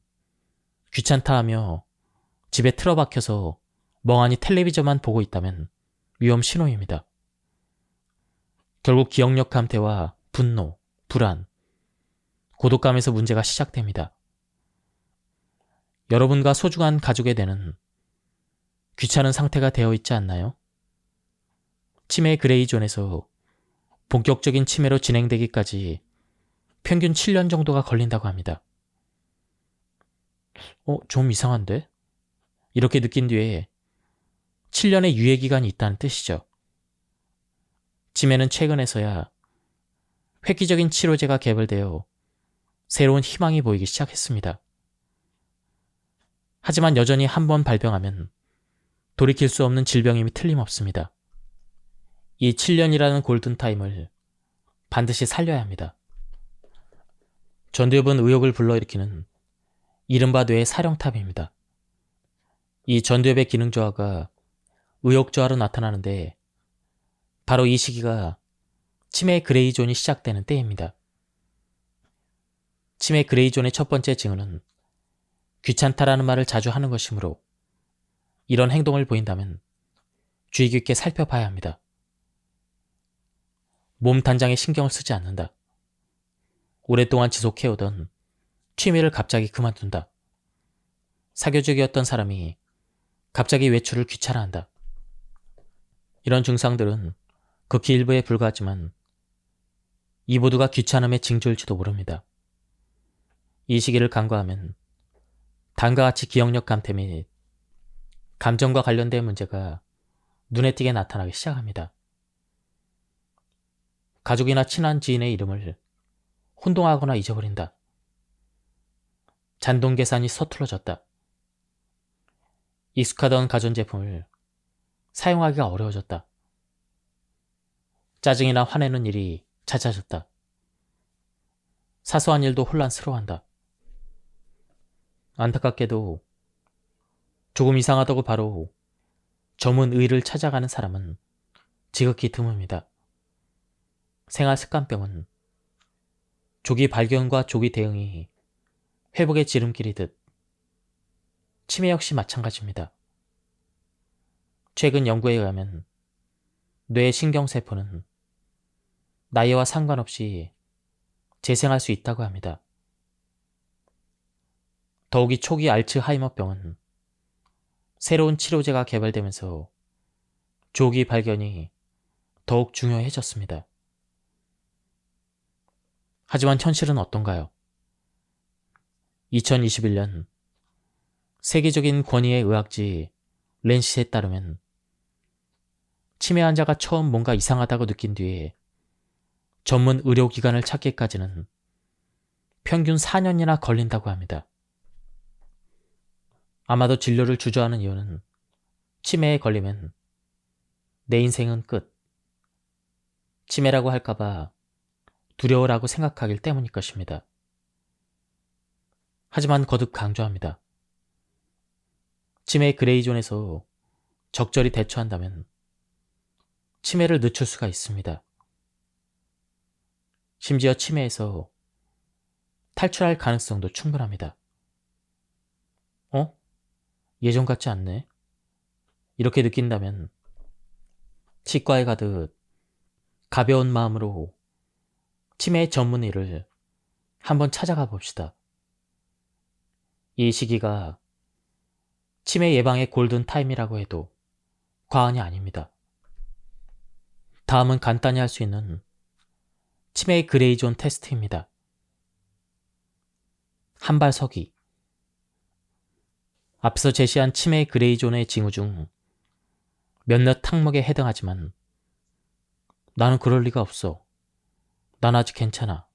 귀찮다 하며 집에 틀어박혀서 멍하니 텔레비전만 보고 있다면 위험 신호입니다. 결국 기억력 감퇴와 분노, 불안, 고독감에서 문제가 시작됩니다. 여러분과 소중한 가족의 뇌는 귀찮은 상태가 되어 있지 않나요? 치매 그레이 존에서 본격적인 치매로 진행되기까지 평균 7년 정도가 걸린다고 합니다. 좀 이상한데? 이렇게 느낀 뒤에 7년의 유예기간이 있다는 뜻이죠. 치매는 최근에서야 획기적인 치료제가 개발되어 새로운 희망이 보이기 시작했습니다. 하지만 여전히 한번 발병하면 돌이킬 수 없는 질병임이 틀림없습니다. 이 7년이라는 골든타임을 반드시 살려야 합니다. 전두엽은 의욕을 불러일으키는 이른바 뇌의 사령탑입니다. 이 전두엽의 기능 저하가 의욕 저하로 나타나는데 바로 이 시기가 치매 그레이 존이 시작되는 때입니다. 치매 그레이 존의 첫 번째 징후는 귀찮다라는 말을 자주 하는 것이므로 이런 행동을 보인다면 주의 깊게 살펴봐야 합니다. 몸 단장에 신경을 쓰지 않는다. 오랫동안 지속해오던 취미를 갑자기 그만둔다. 사교적이었던 사람이 갑자기 외출을 귀찮아한다. 이런 증상들은 극히 일부에 불과하지만 이 모두가 귀찮음의 징조일지도 모릅니다. 이 시기를 간과하면 다음과 같이 기억력 감퇴 및 감정과 관련된 문제가 눈에 띄게 나타나기 시작합니다. 가족이나 친한 지인의 이름을 혼동하거나 잊어버린다. 잔동 계산이 서툴러졌다. 익숙하던 가전제품을 사용하기가 어려워졌다. 짜증이나 화내는 일이 잦아졌다. 사소한 일도 혼란스러워한다. 안타깝게도 조금 이상하다고 바로 전문 의를 찾아가는 사람은 지극히 드뭅니다. 생활 습관병은 조기 발견과 조기 대응이 회복의 지름길이듯 치매 역시 마찬가지입니다. 최근 연구에 의하면 뇌의 신경세포는 나이와 상관없이 재생할 수 있다고 합니다. 더욱이 초기 알츠하이머병은 새로운 치료제가 개발되면서 조기 발견이 더욱 중요해졌습니다. 하지만 현실은 어떤가요? 2021년 세계적인 권위의 의학지 랜시스에 따르면 치매 환자가 처음 뭔가 이상하다고 느낀 뒤에 전문 의료기관을 찾기까지는 평균 4년이나 걸린다고 합니다. 아마도 진료를 주저하는 이유는 치매에 걸리면 내 인생은 끝, 치매라고 할까봐 두려워라고 생각하기 때문일 것입니다. 하지만 거듭 강조합니다. 치매의 그레이존에서 적절히 대처한다면 치매를 늦출 수가 있습니다. 심지어 치매에서 탈출할 가능성도 충분합니다. 예전 같지 않네. 이렇게 느낀다면 치과에 가듯 가벼운 마음으로 치매 전문의를 한번 찾아가 봅시다. 이 시기가 치매 예방의 골든 타임이라고 해도 과언이 아닙니다. 다음은 간단히 할 수 있는 치매 그레이존 테스트입니다. 한발 서기. 앞서 제시한 치매 그레이존의 징후 중 몇몇 항목에 해당하지만 나는 그럴 리가 없어. 난 아직 괜찮아.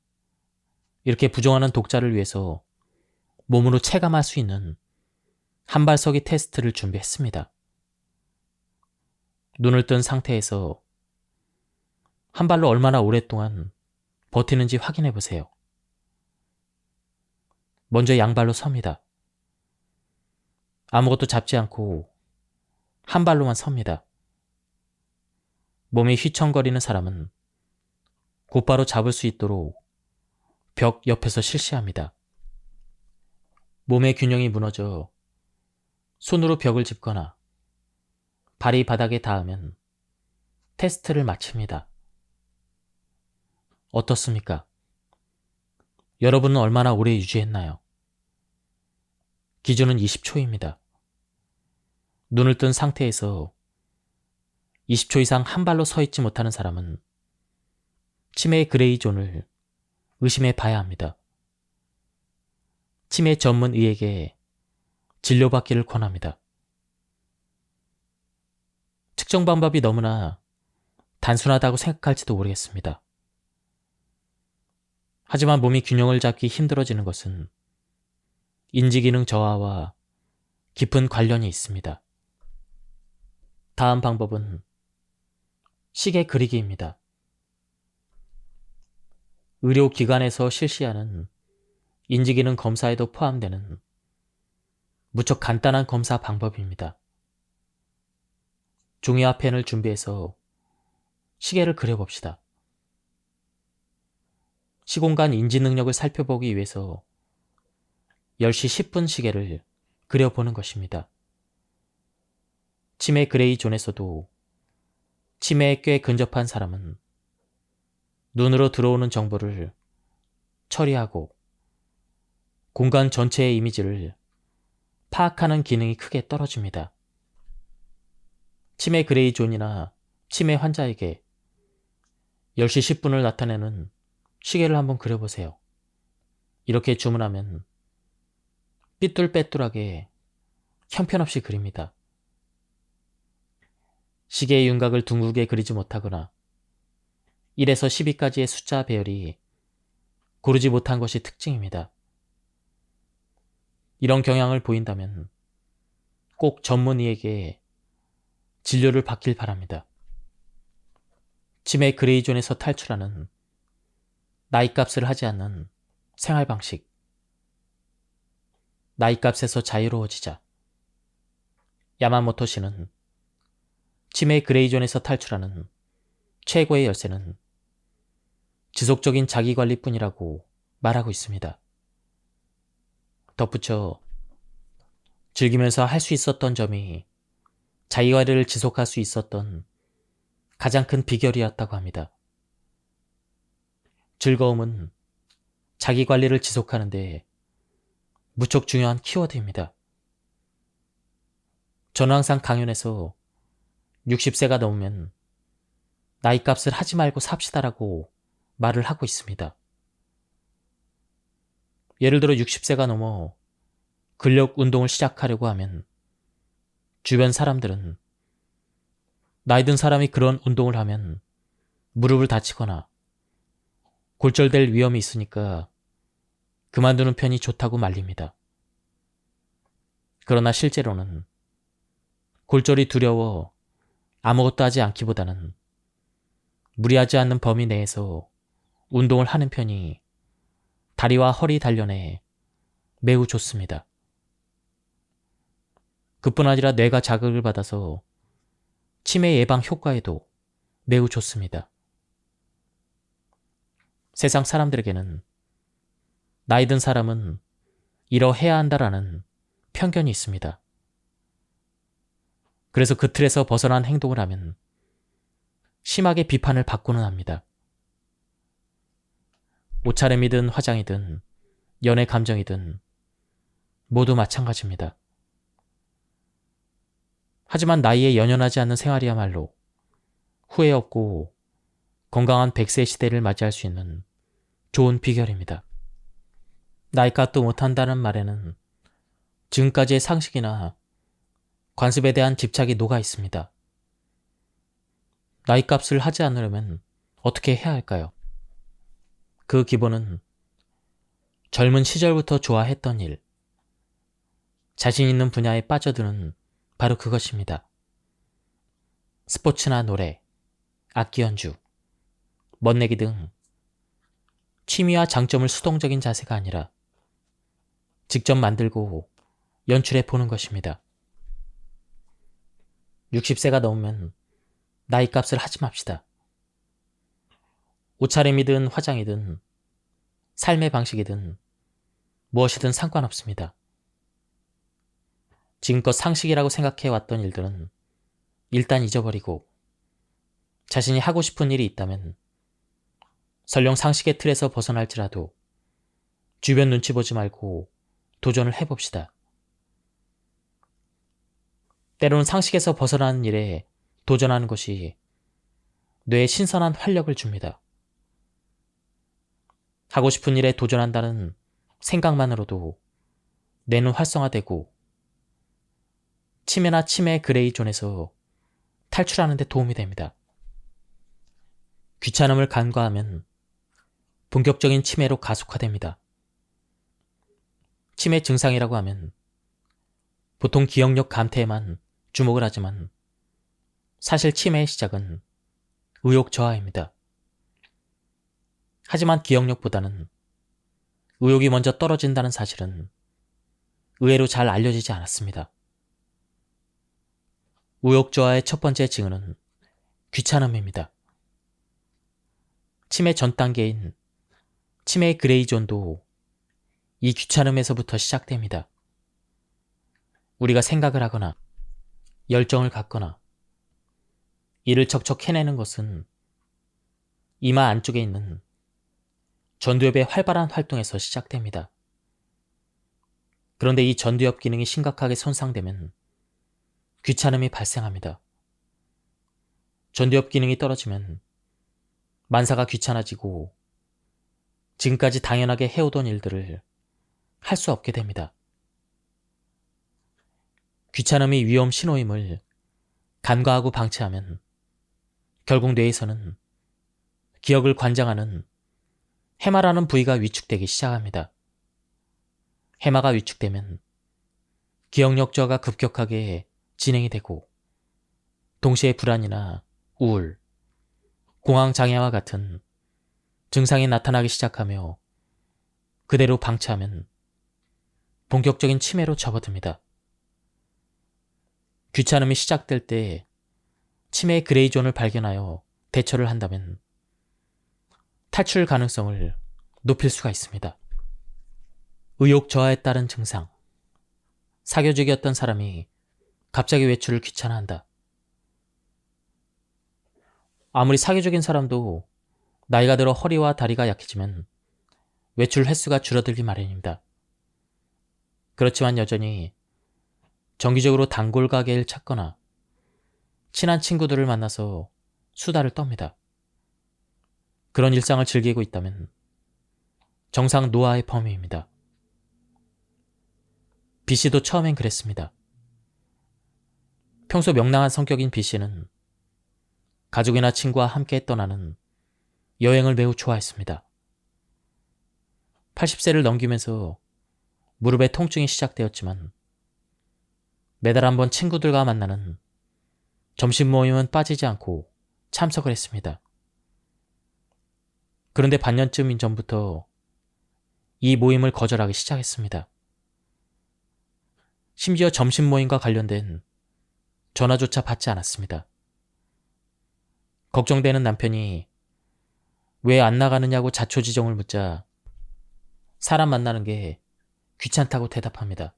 이렇게 부정하는 독자를 위해서 몸으로 체감할 수 있는 한발서기 테스트를 준비했습니다. 눈을 뜬 상태에서 한 발로 얼마나 오랫동안 버티는지 확인해 보세요. 먼저 양발로 섭니다. 아무것도 잡지 않고 한 발로만 섭니다. 몸이 휘청거리는 사람은 곧바로 잡을 수 있도록 벽 옆에서 실시합니다. 몸의 균형이 무너져 손으로 벽을 짚거나 발이 바닥에 닿으면 테스트를 마칩니다. 어떻습니까? 여러분은 얼마나 오래 유지했나요? 기준은 20초입니다. 눈을 뜬 상태에서 20초 이상 한 발로 서 있지 못하는 사람은 치매 그레이존을 의심해 봐야 합니다. 치매 전문 의에게 진료받기를 권합니다. 측정 방법이 너무나 단순하다고 생각할지도 모르겠습니다. 하지만 몸이 균형을 잡기 힘들어지는 것은 인지기능 저하와 깊은 관련이 있습니다. 다음 방법은 시계 그리기입니다. 의료기관에서 실시하는 인지기능 검사에도 포함되는 무척 간단한 검사 방법입니다. 종이와 펜을 준비해서 시계를 그려봅시다. 시공간 인지 능력을 살펴보기 위해서 10시 10분 시계를 그려보는 것입니다. 치매 그레이존에서도 치매에 꽤 근접한 사람은 눈으로 들어오는 정보를 처리하고 공간 전체의 이미지를 파악하는 기능이 크게 떨어집니다. 치매 그레이존이나 치매 환자에게 10시 10분을 나타내는 시계를 한번 그려보세요. 이렇게 주문하면 삐뚤빼뚤하게 형편없이 그립니다. 시계의 윤곽을 둥글게 그리지 못하거나 1에서 12까지의 숫자 배열이 고르지 못한 것이 특징입니다. 이런 경향을 보인다면 꼭 전문의에게 진료를 받길 바랍니다. 치매 그레이존에서 탈출하는 나이값을 하지 않는 생활 방식. 나이값에서 자유로워지자. 야마모토 씨는 치매 그레이존에서 탈출하는 최고의 열쇠는 지속적인 자기관리뿐이라고 말하고 있습니다. 덧붙여 즐기면서 할 수 있었던 점이 자기관리를 지속할 수 있었던 가장 큰 비결이었다고 합니다. 즐거움은 자기관리를 지속하는데 무척 중요한 키워드입니다. 저는 항상 강연에서 60세가 넘으면 나이값을 하지 말고 삽시다라고 말을 하고 있습니다. 예를 들어 60세가 넘어 근력 운동을 시작하려고 하면 주변 사람들은 나이 든 사람이 그런 운동을 하면 무릎을 다치거나 골절될 위험이 있으니까 그만두는 편이 좋다고 말립니다. 그러나 실제로는 골절이 두려워 아무것도 하지 않기보다는 무리하지 않는 범위 내에서 운동을 하는 편이 다리와 허리 단련에 매우 좋습니다. 그뿐 아니라 뇌가 자극을 받아서 치매 예방 효과에도 매우 좋습니다. 세상 사람들에게는 나이 든 사람은 이러해야 한다라는 편견이 있습니다. 그래서 그 틀에서 벗어난 행동을 하면 심하게 비판을 받고는 합니다. 옷차림이든 화장이든 연애 감정이든 모두 마찬가지입니다. 하지만 나이에 연연하지 않는 생활이야말로 후회 없고 건강한 100세 시대를 맞이할 수 있는 좋은 비결입니다. 나이값도 못한다는 말에는 지금까지의 상식이나 관습에 대한 집착이 녹아 있습니다. 나이값을 하지 않으려면 어떻게 해야 할까요? 그 기본은 젊은 시절부터 좋아했던 일, 자신 있는 분야에 빠져드는 바로 그것입니다. 스포츠나 노래, 악기 연주, 멋내기 등 취미와 장점을 수동적인 자세가 아니라 직접 만들고 연출해 보는 것입니다. 60세가 넘으면 나이값을 하지 맙시다. 옷차림이든 화장이든 삶의 방식이든 무엇이든 상관없습니다. 지금껏 상식이라고 생각해왔던 일들은 일단 잊어버리고 자신이 하고 싶은 일이 있다면 설령 상식의 틀에서 벗어날지라도 주변 눈치 보지 말고 도전을 해봅시다. 때로는 상식에서 벗어나는 일에 도전하는 것이 뇌에 신선한 활력을 줍니다. 하고 싶은 일에 도전한다는 생각만으로도 뇌는 활성화되고 치매나 치매 그레이존에서 탈출하는 데 도움이 됩니다. 귀찮음을 간과하면 본격적인 치매로 가속화됩니다. 치매 증상이라고 하면 보통 기억력 감퇴에만 주목을 하지만 사실 치매의 시작은 의욕 저하입니다. 하지만 기억력보다는 의욕이 먼저 떨어진다는 사실은 의외로 잘 알려지지 않았습니다. 의욕 저하의 첫 번째 징후는 귀찮음입니다. 치매 전 단계인 치매 그레이존도 이 귀찮음에서부터 시작됩니다. 우리가 생각을 하거나 열정을 갖거나 이를 척척 해내는 것은 이마 안쪽에 있는 전두엽의 활발한 활동에서 시작됩니다. 그런데 이 전두엽 기능이 심각하게 손상되면 귀찮음이 발생합니다. 전두엽 기능이 떨어지면 만사가 귀찮아지고 지금까지 당연하게 해오던 일들을 할 수 없게 됩니다. 귀찮음이 위험 신호임을 간과하고 방치하면 결국 뇌에서는 기억을 관장하는 해마라는 부위가 위축되기 시작합니다. 해마가 위축되면 기억력 저하가 급격하게 진행이 되고 동시에 불안이나 우울, 공황장애와 같은 증상이 나타나기 시작하며 그대로 방치하면 본격적인 치매로 접어듭니다. 귀찮음이 시작될 때 치매의 그레이 존을 발견하여 대처를 한다면 탈출 가능성을 높일 수가 있습니다. 의욕 저하에 따른 증상. 사교적이었던 사람이 갑자기 외출을 귀찮아한다. 아무리 사교적인 사람도 나이가 들어 허리와 다리가 약해지면 외출 횟수가 줄어들기 마련입니다. 그렇지만 여전히 정기적으로 단골 가게를 찾거나 친한 친구들을 만나서 수다를 떱니다. 그런 일상을 즐기고 있다면 정상 노화의 범위입니다. B씨도 처음엔 그랬습니다. 평소 명랑한 성격인 B씨는 가족이나 친구와 함께 떠나는 여행을 매우 좋아했습니다. 80세를 넘기면서 무릎에 통증이 시작되었지만 매달 한 번 친구들과 만나는 점심 모임은 빠지지 않고 참석을 했습니다. 그런데 반년쯤 전부터 이 모임을 거절하기 시작했습니다. 심지어 점심 모임과 관련된 전화조차 받지 않았습니다. 걱정되는 남편이 왜 안 나가느냐고 자초지종을 묻자 사람 만나는 게 귀찮다고 대답합니다.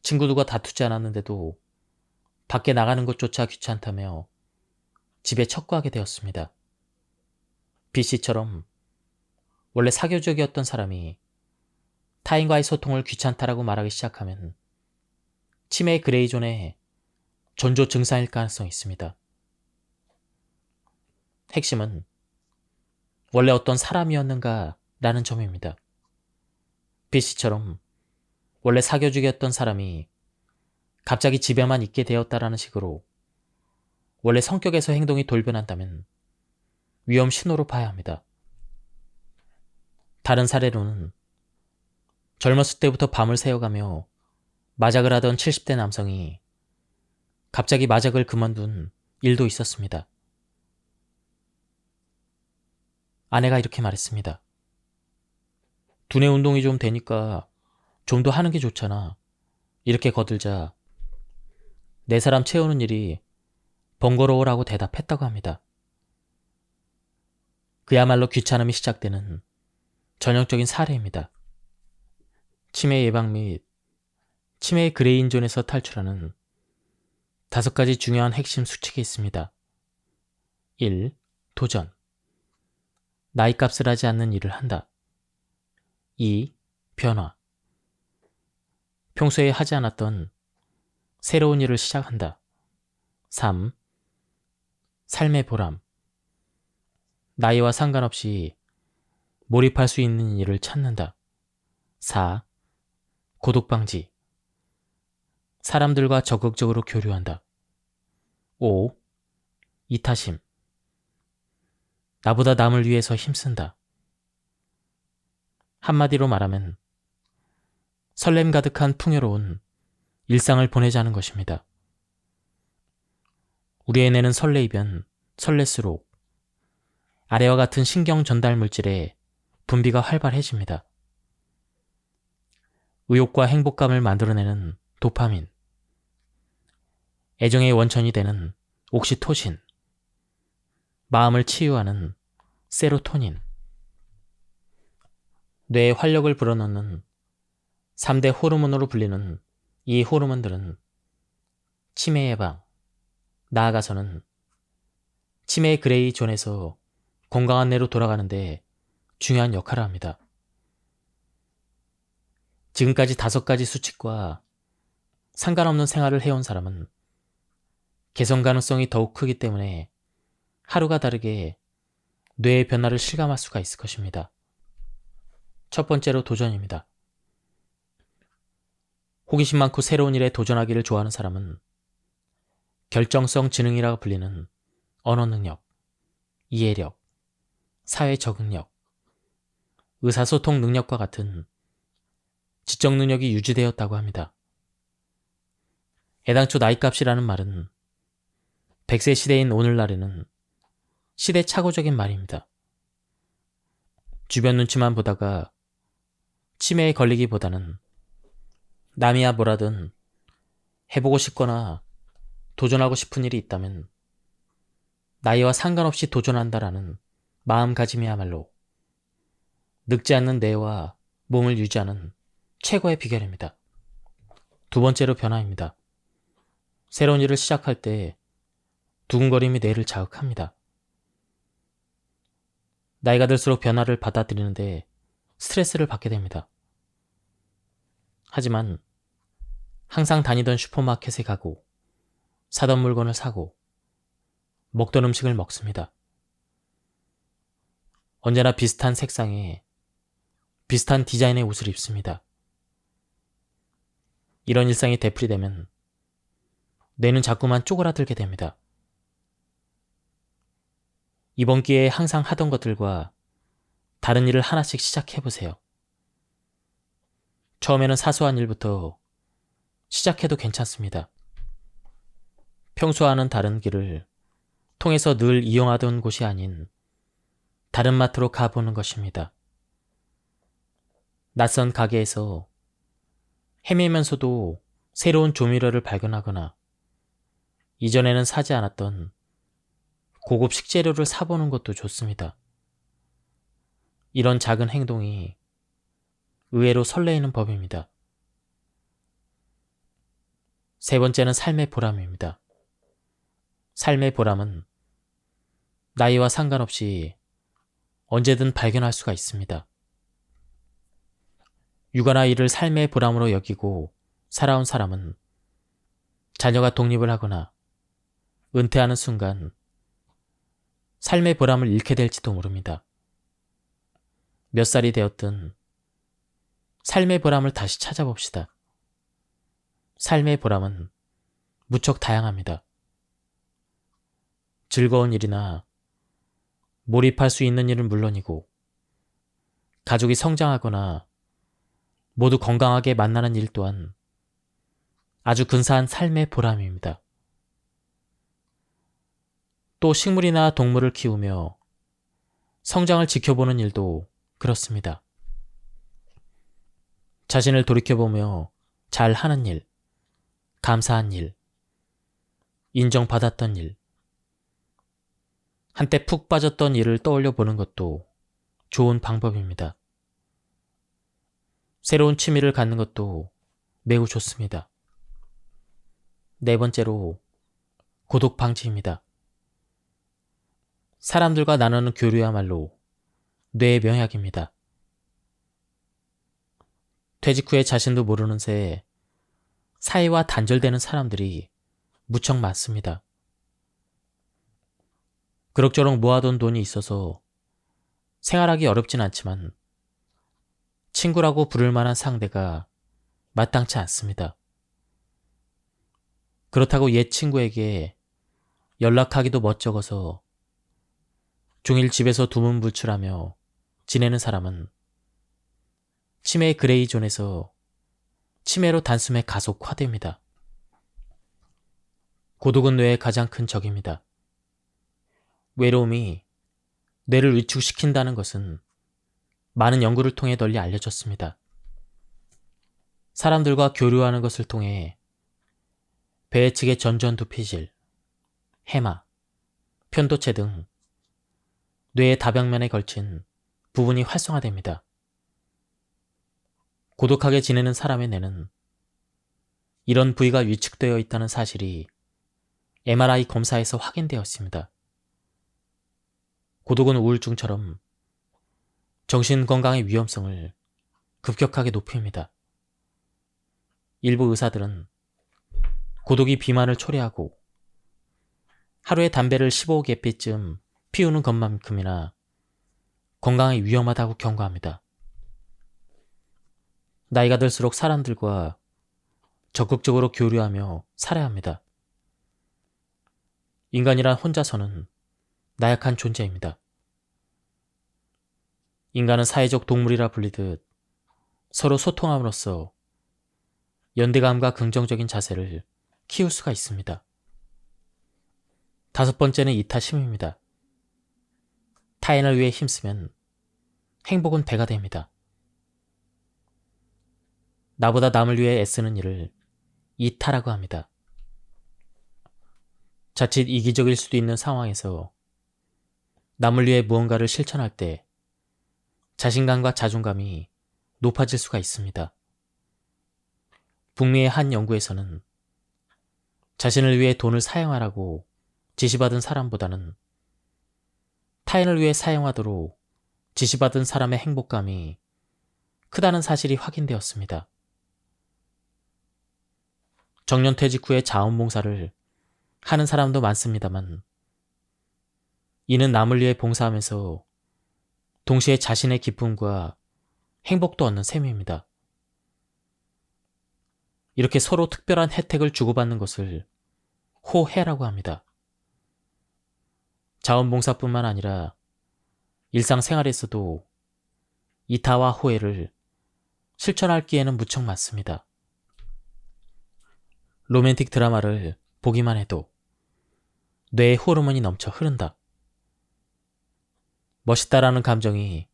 친구들과 다투지 않았는데도 밖에 나가는 것조차 귀찮다며 집에 척구하게 되었습니다. B씨처럼 원래 사교적이었던 사람이 타인과의 소통을 귀찮다라고 말하기 시작하면 치매의 그레이존의 전조 증상일 가능성이 있습니다. 핵심은 원래 어떤 사람이었는가 라는 점입니다. B씨처럼 원래 사교적이었던 사람이 갑자기 집에만 있게 되었다라는 식으로 원래 성격에서 행동이 돌변한다면 위험 신호로 봐야 합니다. 다른 사례로는 젊었을 때부터 밤을 새워가며 마작을 하던 70대 남성이 갑자기 마작을 그만둔 일도 있었습니다. 아내가 이렇게 말했습니다. 두뇌 운동이 좀 되니까 좀 더 하는 게 좋잖아. 이렇게 거들자 네 사람 채우는 일이 번거로워라고 대답했다고 합니다. 그야말로 귀찮음이 시작되는 전형적인 사례입니다. 치매 예방 및 치매의 그레이존에서 탈출하는 5가지 중요한 핵심 수칙이 있습니다. 1. 도전. 나이값을 하지 않는 일을 한다. 2. 변화. 평소에 하지 않았던 새로운 일을 시작한다. 3. 삶의 보람. 나이와 상관없이 몰입할 수 있는 일을 찾는다. 4. 고독 방지. 사람들과 적극적으로 교류한다. 5. 이타심. 나보다 남을 위해서 힘쓴다. 한마디로 말하면 설렘 가득한 풍요로운 일상을 보내자는 것입니다. 우리의 뇌는 설레이면 설렐수록 아래와 같은 신경 전달 물질의 분비가 활발해집니다. 의욕과 행복감을 만들어내는 도파민, 애정의 원천이 되는 옥시토신, 마음을 치유하는 세로토닌, 뇌에 활력을 불어넣는 3대 호르몬으로 불리는 이 호르몬들은 치매 예방, 나아가서는 치매의 그레이 존에서 건강한 뇌로 돌아가는데 중요한 역할을 합니다. 지금까지 5가지 수칙과 상관없는 생활을 해온 사람은 개선 가능성이 더욱 크기 때문에 하루가 다르게 뇌의 변화를 실감할 수가 있을 것입니다. 첫 번째로 도전입니다. 호기심 많고 새로운 일에 도전하기를 좋아하는 사람은 결정성 지능이라고 불리는 언어 능력, 이해력, 사회 적응력, 의사소통 능력과 같은 지적 능력이 유지되었다고 합니다. 애당초 나이값이라는 말은 100세 시대인 오늘날에는 시대착오적인 말입니다. 주변 눈치만 보다가 치매에 걸리기보다는 남이야 뭐라든 해보고 싶거나 도전하고 싶은 일이 있다면 나이와 상관없이 도전한다라는 마음가짐이야말로 늙지 않는 뇌와 몸을 유지하는 최고의 비결입니다. 두 번째로 변화입니다. 새로운 일을 시작할 때 두근거림이 뇌를 자극합니다. 나이가 들수록 변화를 받아들이는데 스트레스를 받게 됩니다. 하지만 항상 다니던 슈퍼마켓에 가고 사던 물건을 사고 먹던 음식을 먹습니다. 언제나 비슷한 색상에 비슷한 디자인의 옷을 입습니다. 이런 일상이 되풀이되면 뇌는 자꾸만 쪼그라들게 됩니다. 이번 기회에 항상 하던 것들과 다른 일을 하나씩 시작해보세요. 처음에는 사소한 일부터 시작해도 괜찮습니다. 평소와는 다른 길을 통해서 늘 이용하던 곳이 아닌 다른 마트로 가보는 것입니다. 낯선 가게에서 헤매면서도 새로운 조미료를 발견하거나 이전에는 사지 않았던 고급 식재료를 사보는 것도 좋습니다. 이런 작은 행동이 의외로 설레이는 법입니다. 세 번째는 삶의 보람입니다. 삶의 보람은 나이와 상관없이 언제든 발견할 수가 있습니다. 육아나 일을 삶의 보람으로 여기고 살아온 사람은 자녀가 독립을 하거나 은퇴하는 순간 삶의 보람을 잃게 될지도 모릅니다. 몇 살이 되었든 삶의 보람을 다시 찾아봅시다. 삶의 보람은 무척 다양합니다. 즐거운 일이나 몰입할 수 있는 일은 물론이고 가족이 성장하거나 모두 건강하게 만나는 일 또한 아주 근사한 삶의 보람입니다. 또 식물이나 동물을 키우며 성장을 지켜보는 일도 그렇습니다. 자신을 돌이켜보며 잘하는 일, 감사한 일, 인정받았던 일, 한때 푹 빠졌던 일을 떠올려 보는 것도 좋은 방법입니다. 새로운 취미를 갖는 것도 매우 좋습니다. 네 번째로 고독 방지입니다. 사람들과 나누는 교류야말로 뇌의 명약입니다. 퇴직 후에 자신도 모르는 새에 사회와 단절되는 사람들이 무척 많습니다. 그럭저럭 모아둔 돈이 있어서 생활하기 어렵진 않지만 친구라고 부를 만한 상대가 마땅치 않습니다. 그렇다고 옛 친구에게 연락하기도 멋쩍어서 종일 집에서 두문불출하며 지내는 사람은 치매의 그레이 존에서 치매로 단숨에 가속화됩니다. 고독은 뇌의 가장 큰 적입니다. 외로움이 뇌를 위축시킨다는 것은 많은 연구를 통해 널리 알려졌습니다. 사람들과 교류하는 것을 통해 배에 측의 전전두피질, 해마, 편도체 등 뇌의 다벽면에 걸친 부분이 활성화됩니다. 고독하게 지내는 사람의 뇌는 이런 부위가 위축되어 있다는 사실이 MRI 검사에서 확인되었습니다. 고독은 우울증처럼 정신건강의 위험성을 급격하게 높입니다. 일부 의사들은 고독이 비만을 초래하고 하루에 담배를 15개피쯤 피우는 것만큼이나 건강에 위험하다고 경고합니다. 나이가 들수록 사람들과 적극적으로 교류하며 살아야 합니다. 인간이란 혼자서는 나약한 존재입니다. 인간은 사회적 동물이라 불리듯 서로 소통함으로써 연대감과 긍정적인 자세를 키울 수가 있습니다. 5번째는 이타심입니다. 타인을 위해 힘쓰면 행복은 배가 됩니다. 나보다 남을 위해 애쓰는 일을 이타라고 합니다. 자칫 이기적일 수도 있는 상황에서 남을 위해 무언가를 실천할 때 자신감과 자존감이 높아질 수가 있습니다. 북미의 한 연구에서는 자신을 위해 돈을 사용하라고 지시받은 사람보다는 타인을 위해 사용하도록 지시받은 사람의 행복감이 크다는 사실이 확인되었습니다. 정년퇴직 후에 자원봉사를 하는 사람도 많습니다만 이는 남을 위해 봉사하면서 동시에 자신의 기쁨과 행복도 얻는 셈입니다. 이렇게 서로 특별한 혜택을 주고받는 것을 호혜라고 합니다. 자원봉사뿐만 아니라 일상생활에서도 이타와 호혜를 실천할 기회는 무척 많습니다. 로맨틱 드라마를 보기만 해도 뇌에 호르몬이 넘쳐 흐른다. 멋있다라는 감정이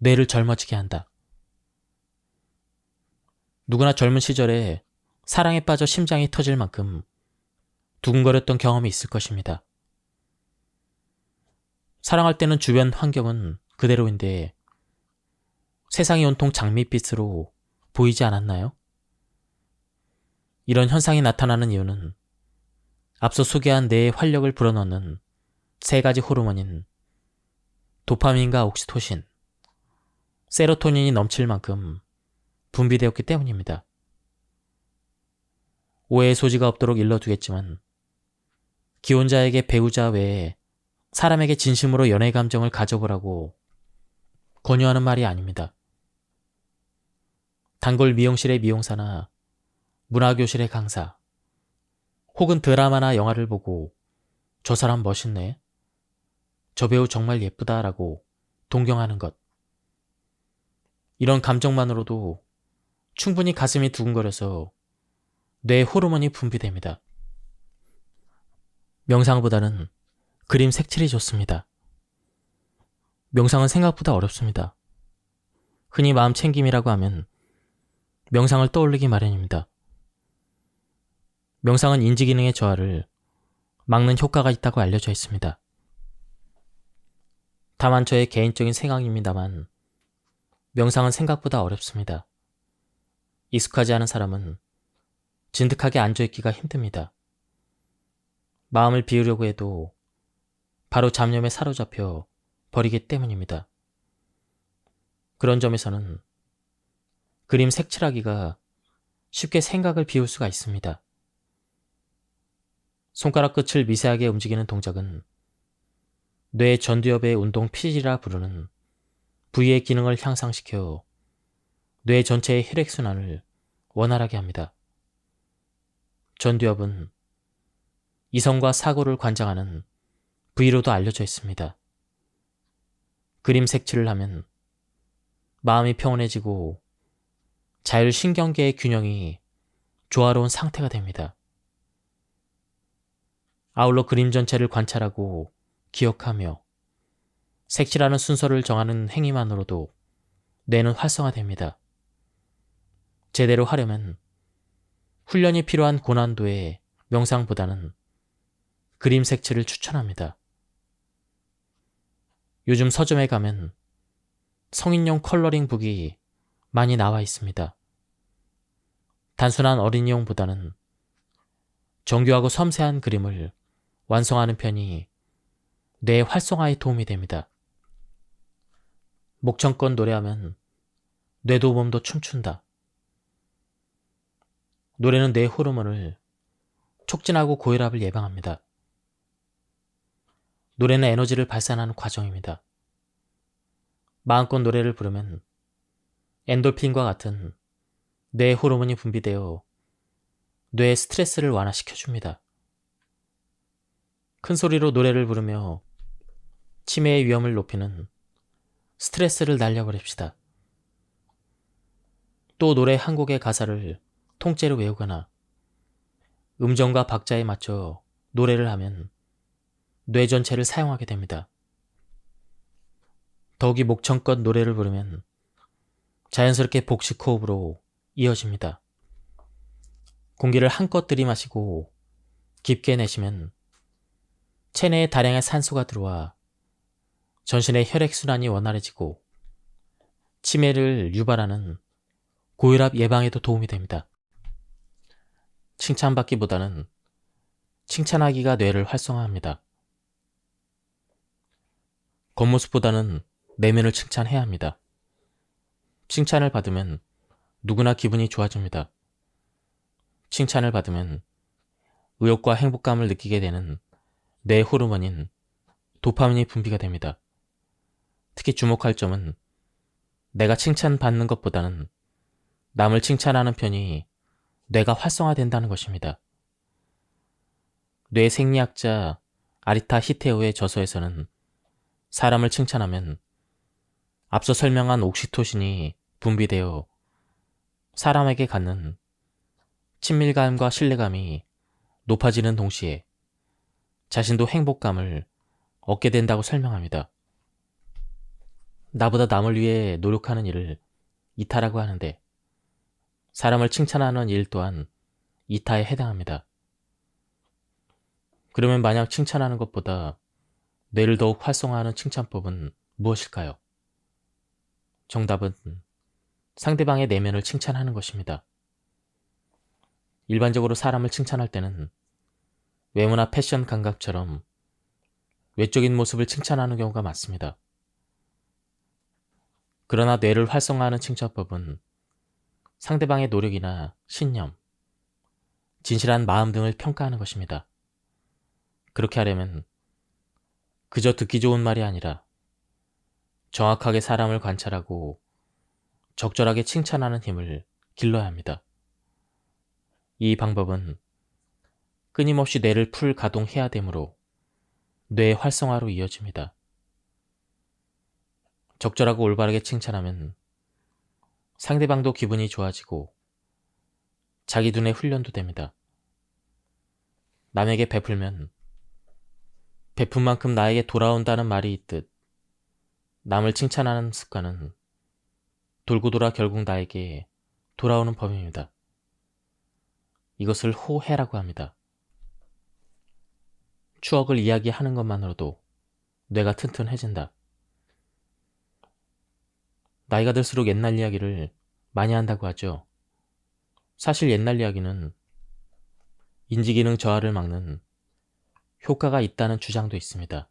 뇌를 젊어지게 한다. 누구나 젊은 시절에 사랑에 빠져 심장이 터질 만큼 두근거렸던 경험이 있을 것입니다. 사랑할 때는 주변 환경은 그대로인데 세상이 온통 장밋빛으로 보이지 않았나요? 이런 현상이 나타나는 이유는 앞서 소개한 뇌의 활력을 불어넣는 3가지 호르몬인 도파민과 옥시토신, 세로토닌이 넘칠 만큼 분비되었기 때문입니다. 오해의 소지가 없도록 일러두겠지만 기혼자에게 배우자 외에 사람에게 진심으로 연애 감정을 가져보라고 권유하는 말이 아닙니다. 단골 미용실의 미용사나 문화교실의 강사, 혹은 드라마나 영화를 보고 저 사람 멋있네, 저 배우 정말 예쁘다라고 동경하는 것. 이런 감정만으로도 충분히 가슴이 두근거려서 뇌 호르몬이 분비됩니다. 명상보다는 그림 색칠이 좋습니다. 명상은 생각보다 어렵습니다. 흔히 마음 챙김이라고 하면 명상을 떠올리기 마련입니다. 명상은 인지기능의 저하를 막는 효과가 있다고 알려져 있습니다. 다만 저의 개인적인 생각입니다만 명상은 생각보다 어렵습니다. 익숙하지 않은 사람은 진득하게 앉아있기가 힘듭니다. 마음을 비우려고 해도 바로 잡념에 사로잡혀 버리기 때문입니다. 그런 점에서는 그림 색칠하기가 쉽게 생각을 비울 수가 있습니다. 손가락 끝을 미세하게 움직이는 동작은 뇌 전두엽의 운동 피질이라 부르는 부위의 기능을 향상시켜 뇌 전체의 혈액순환을 원활하게 합니다. 전두엽은 이성과 사고를 관장하는 부위로도 알려져 있습니다. 그림 색칠을 하면 마음이 평온해지고 자율신경계의 균형이 조화로운 상태가 됩니다. 아울러 그림 전체를 관찰하고 기억하며 색칠하는 순서를 정하는 행위만으로도 뇌는 활성화됩니다. 제대로 하려면 훈련이 필요한 고난도의 명상보다는 그림 색칠을 추천합니다. 요즘 서점에 가면 성인용 컬러링 북이 많이 나와 있습니다. 단순한 어린이용보다는 정교하고 섬세한 그림을 완성하는 편이 뇌 활성화에 도움이 됩니다. 목청껏 노래하면 뇌도 몸도 춤춘다. 노래는 뇌 호르몬을 촉진하고 고혈압을 예방합니다. 노래는 에너지를 발산하는 과정입니다. 마음껏 노래를 부르면 엔돌핀과 같은 뇌 호르몬이 분비되어 뇌의 스트레스를 완화시켜줍니다. 큰 소리로 노래를 부르며 치매의 위험을 높이는 스트레스를 날려버립시다. 또 노래 한 곡의 가사를 통째로 외우거나 음정과 박자에 맞춰 노래를 하면 뇌 전체를 사용하게 됩니다. 더욱이 목청껏 노래를 부르면 자연스럽게 복식 호흡으로 이어집니다. 공기를 한껏 들이마시고 깊게 내쉬면 체내에 다량의 산소가 들어와 전신의 혈액순환이 원활해지고 치매를 유발하는 고혈압 예방에도 도움이 됩니다. 칭찬받기보다는 칭찬하기가 뇌를 활성화합니다. 겉모습보다는 내면을 칭찬해야 합니다. 칭찬을 받으면 누구나 기분이 좋아집니다. 칭찬을 받으면 의욕과 행복감을 느끼게 되는 뇌 호르몬인 도파민이 분비가 됩니다. 특히 주목할 점은 내가 칭찬받는 것보다는 남을 칭찬하는 편이 뇌가 활성화된다는 것입니다. 뇌 생리학자 아리타 히테오의 저서에서는 사람을 칭찬하면 앞서 설명한 옥시토신이 분비되어 사람에게 갖는 친밀감과 신뢰감이 높아지는 동시에 자신도 행복감을 얻게 된다고 설명합니다. 나보다 남을 위해 노력하는 일을 이타라고 하는데 사람을 칭찬하는 일 또한 이타에 해당합니다. 그러면 만약 칭찬하는 것보다 뇌를 더욱 활성화하는 칭찬법은 무엇일까요? 정답은 상대방의 내면을 칭찬하는 것입니다. 일반적으로 사람을 칭찬할 때는 외모나 패션 감각처럼 외적인 모습을 칭찬하는 경우가 많습니다. 그러나 뇌를 활성화하는 칭찬법은 상대방의 노력이나 신념, 진실한 마음 등을 평가하는 것입니다. 그렇게 하려면 그저 듣기 좋은 말이 아니라 정확하게 사람을 관찰하고 적절하게 칭찬하는 힘을 길러야 합니다. 이 방법은 끊임없이 뇌를 풀 가동해야 되므로 뇌 활성화로 이어집니다. 적절하고 올바르게 칭찬하면 상대방도 기분이 좋아지고 자기 눈에 훈련도 됩니다. 남에게 베풀면 베푼 만큼 나에게 돌아온다는 말이 있듯 남을 칭찬하는 습관은 돌고 돌아 결국 나에게 돌아오는 법입니다. 이것을 호해라고 합니다. 추억을 이야기하는 것만으로도 뇌가 튼튼해진다. 나이가 들수록 옛날 이야기를 많이 한다고 하죠. 사실 옛날 이야기는 인지기능 저하를 막는 효과가 있다는 주장도 있습니다.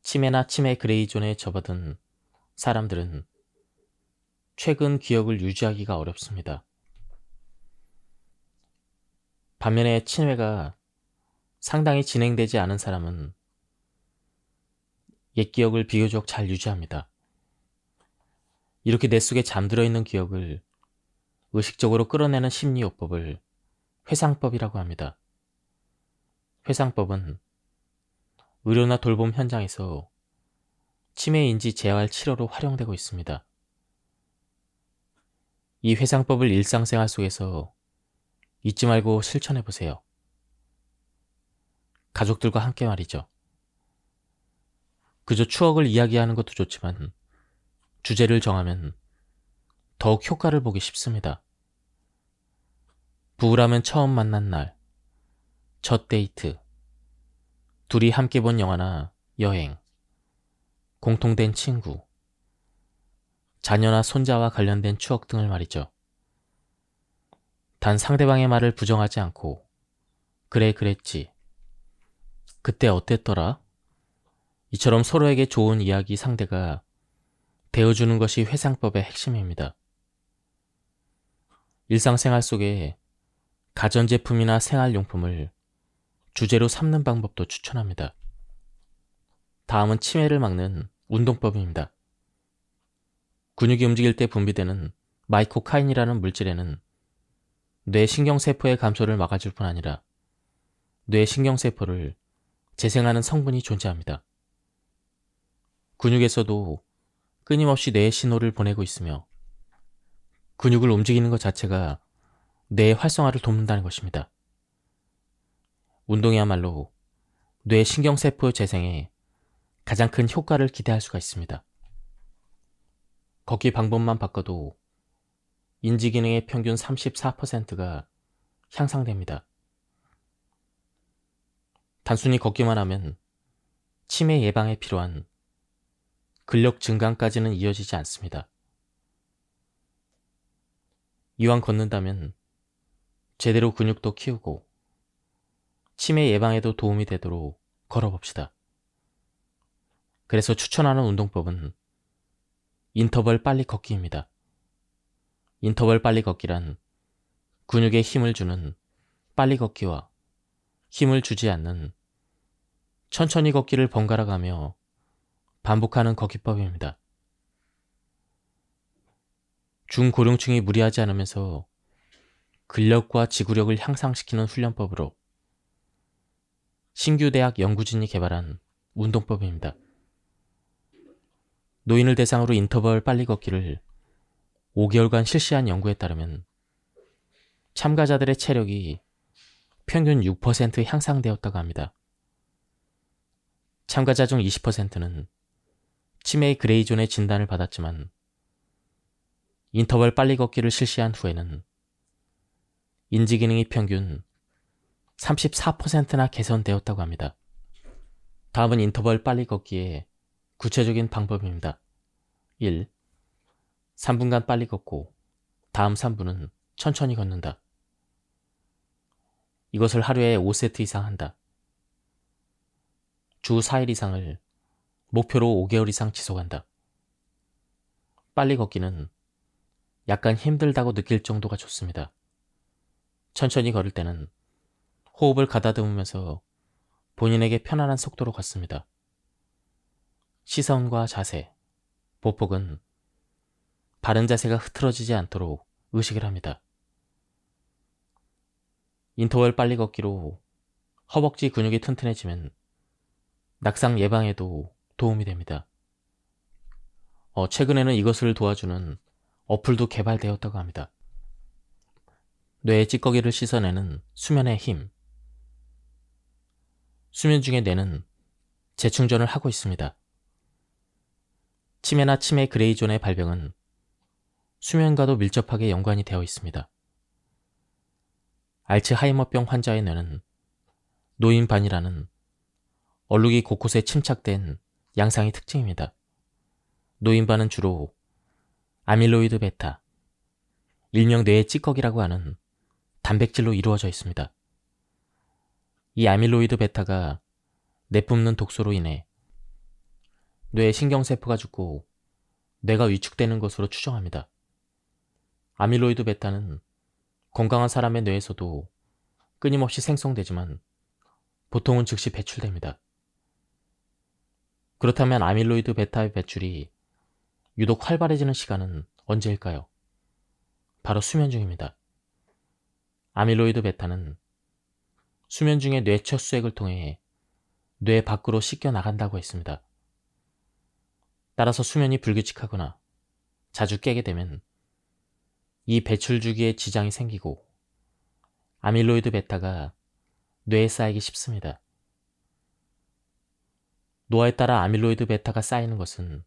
치매나 치매 그레이존에 접어든 사람들은 최근 기억을 유지하기가 어렵습니다. 반면에 치매가 상당히 진행되지 않은 사람은 옛 기억을 비교적 잘 유지합니다. 이렇게 뇌 속에 잠들어 있는 기억을 의식적으로 끌어내는 심리요법을 회상법이라고 합니다. 회상법은 의료나 돌봄 현장에서 치매 인지 재활 치료로 활용되고 있습니다. 이 회상법을 일상생활 속에서 잊지 말고 실천해 보세요. 가족들과 함께 말이죠. 그저 추억을 이야기하는 것도 좋지만 주제를 정하면 더욱 효과를 보기 쉽습니다. 부부라면 처음 만난 날, 첫 데이트, 둘이 함께 본 영화나 여행, 공통된 친구, 자녀나 손자와 관련된 추억 등을 말이죠. 단 상대방의 말을 부정하지 않고 그래 그랬지, 그때 어땠더라? 이처럼 서로에게 좋은 이야기 상대가 되어주는 것이 회상법의 핵심입니다. 일상생활 속에 가전제품이나 생활용품을 주제로 삼는 방법도 추천합니다. 다음은 치매를 막는 운동법입니다. 근육이 움직일 때 분비되는 마이코카인이라는 물질에는 뇌 신경세포의 감소를 막아줄 뿐 아니라 뇌 신경세포를 재생하는 성분이 존재합니다. 근육에서도 끊임없이 뇌에 신호를 보내고 있으며 근육을 움직이는 것 자체가 뇌의 활성화를 돕는다는 것입니다. 운동이야말로 뇌 신경세포 재생에 가장 큰 효과를 기대할 수가 있습니다. 걷기 방법만 바꿔도 인지기능의 평균 34%가 향상됩니다. 단순히 걷기만 하면 치매 예방에 필요한 근력 증강까지는 이어지지 않습니다. 이왕 걷는다면 제대로 근육도 키우고 치매 예방에도 도움이 되도록 걸어봅시다. 그래서 추천하는 운동법은 인터벌 빨리 걷기입니다. 인터벌 빨리 걷기란 근육에 힘을 주는 빨리 걷기와 힘을 주지 않는 천천히 걷기를 번갈아 가며 반복하는 걷기법입니다. 중고령층이 무리하지 않으면서 근력과 지구력을 향상시키는 훈련법으로 신규 대학 연구진이 개발한 운동법입니다. 노인을 대상으로 인터벌 빨리 걷기를 5개월간 실시한 연구에 따르면 참가자들의 체력이 평균 6% 향상되었다고 합니다. 참가자 중 20%는 치매의 그레이존의 진단을 받았지만 인터벌 빨리 걷기를 실시한 후에는 인지기능이 평균 34%나 개선되었다고 합니다. 다음은 인터벌 빨리 걷기의 구체적인 방법입니다. 1. 3분간 빨리 걷고 다음 3분은 천천히 걷는다. 이것을 하루에 5세트 이상 한다. 주 4일 이상을 목표로 5개월 이상 지속한다. 빨리 걷기는 약간 힘들다고 느낄 정도가 좋습니다. 천천히 걸을 때는 호흡을 가다듬으면서 본인에게 편안한 속도로 걷습니다. 시선과 자세, 보폭은 바른 자세가 흐트러지지 않도록 의식을 합니다. 인터벌 빨리 걷기로 허벅지 근육이 튼튼해지면 낙상 예방에도 도움이 됩니다. 최근에는 이것을 도와주는 어플도 개발되었다고 합니다. 뇌의 찌꺼기를 씻어내는 수면의 힘. 수면 중에 뇌는 재충전을 하고 있습니다. 치매나 치매 그레이존의 발병은 수면과도 밀접하게 연관이 되어 있습니다. 알츠하이머병 환자의 뇌는 노인반이라는 얼룩이 곳곳에 침착된 양상이 특징입니다. 노인반은 주로 아밀로이드 베타, 일명 뇌의 찌꺼기라고 하는 단백질로 이루어져 있습니다. 이 아밀로이드 베타가 내뿜는 독소로 인해 뇌의 신경세포가 죽고 뇌가 위축되는 것으로 추정합니다. 아밀로이드 베타는 건강한 사람의 뇌에서도 끊임없이 생성되지만 보통은 즉시 배출됩니다. 그렇다면 아밀로이드 베타의 배출이 유독 활발해지는 시간은 언제일까요? 바로 수면 중입니다. 아밀로이드 베타는 수면 중에 뇌 척수액을 통해 뇌 밖으로 씻겨 나간다고 했습니다. 따라서 수면이 불규칙하거나 자주 깨게 되면 이 배출 주기에 지장이 생기고 아밀로이드 베타가 뇌에 쌓이기 쉽습니다. 노화에 따라 아밀로이드 베타가 쌓이는 것은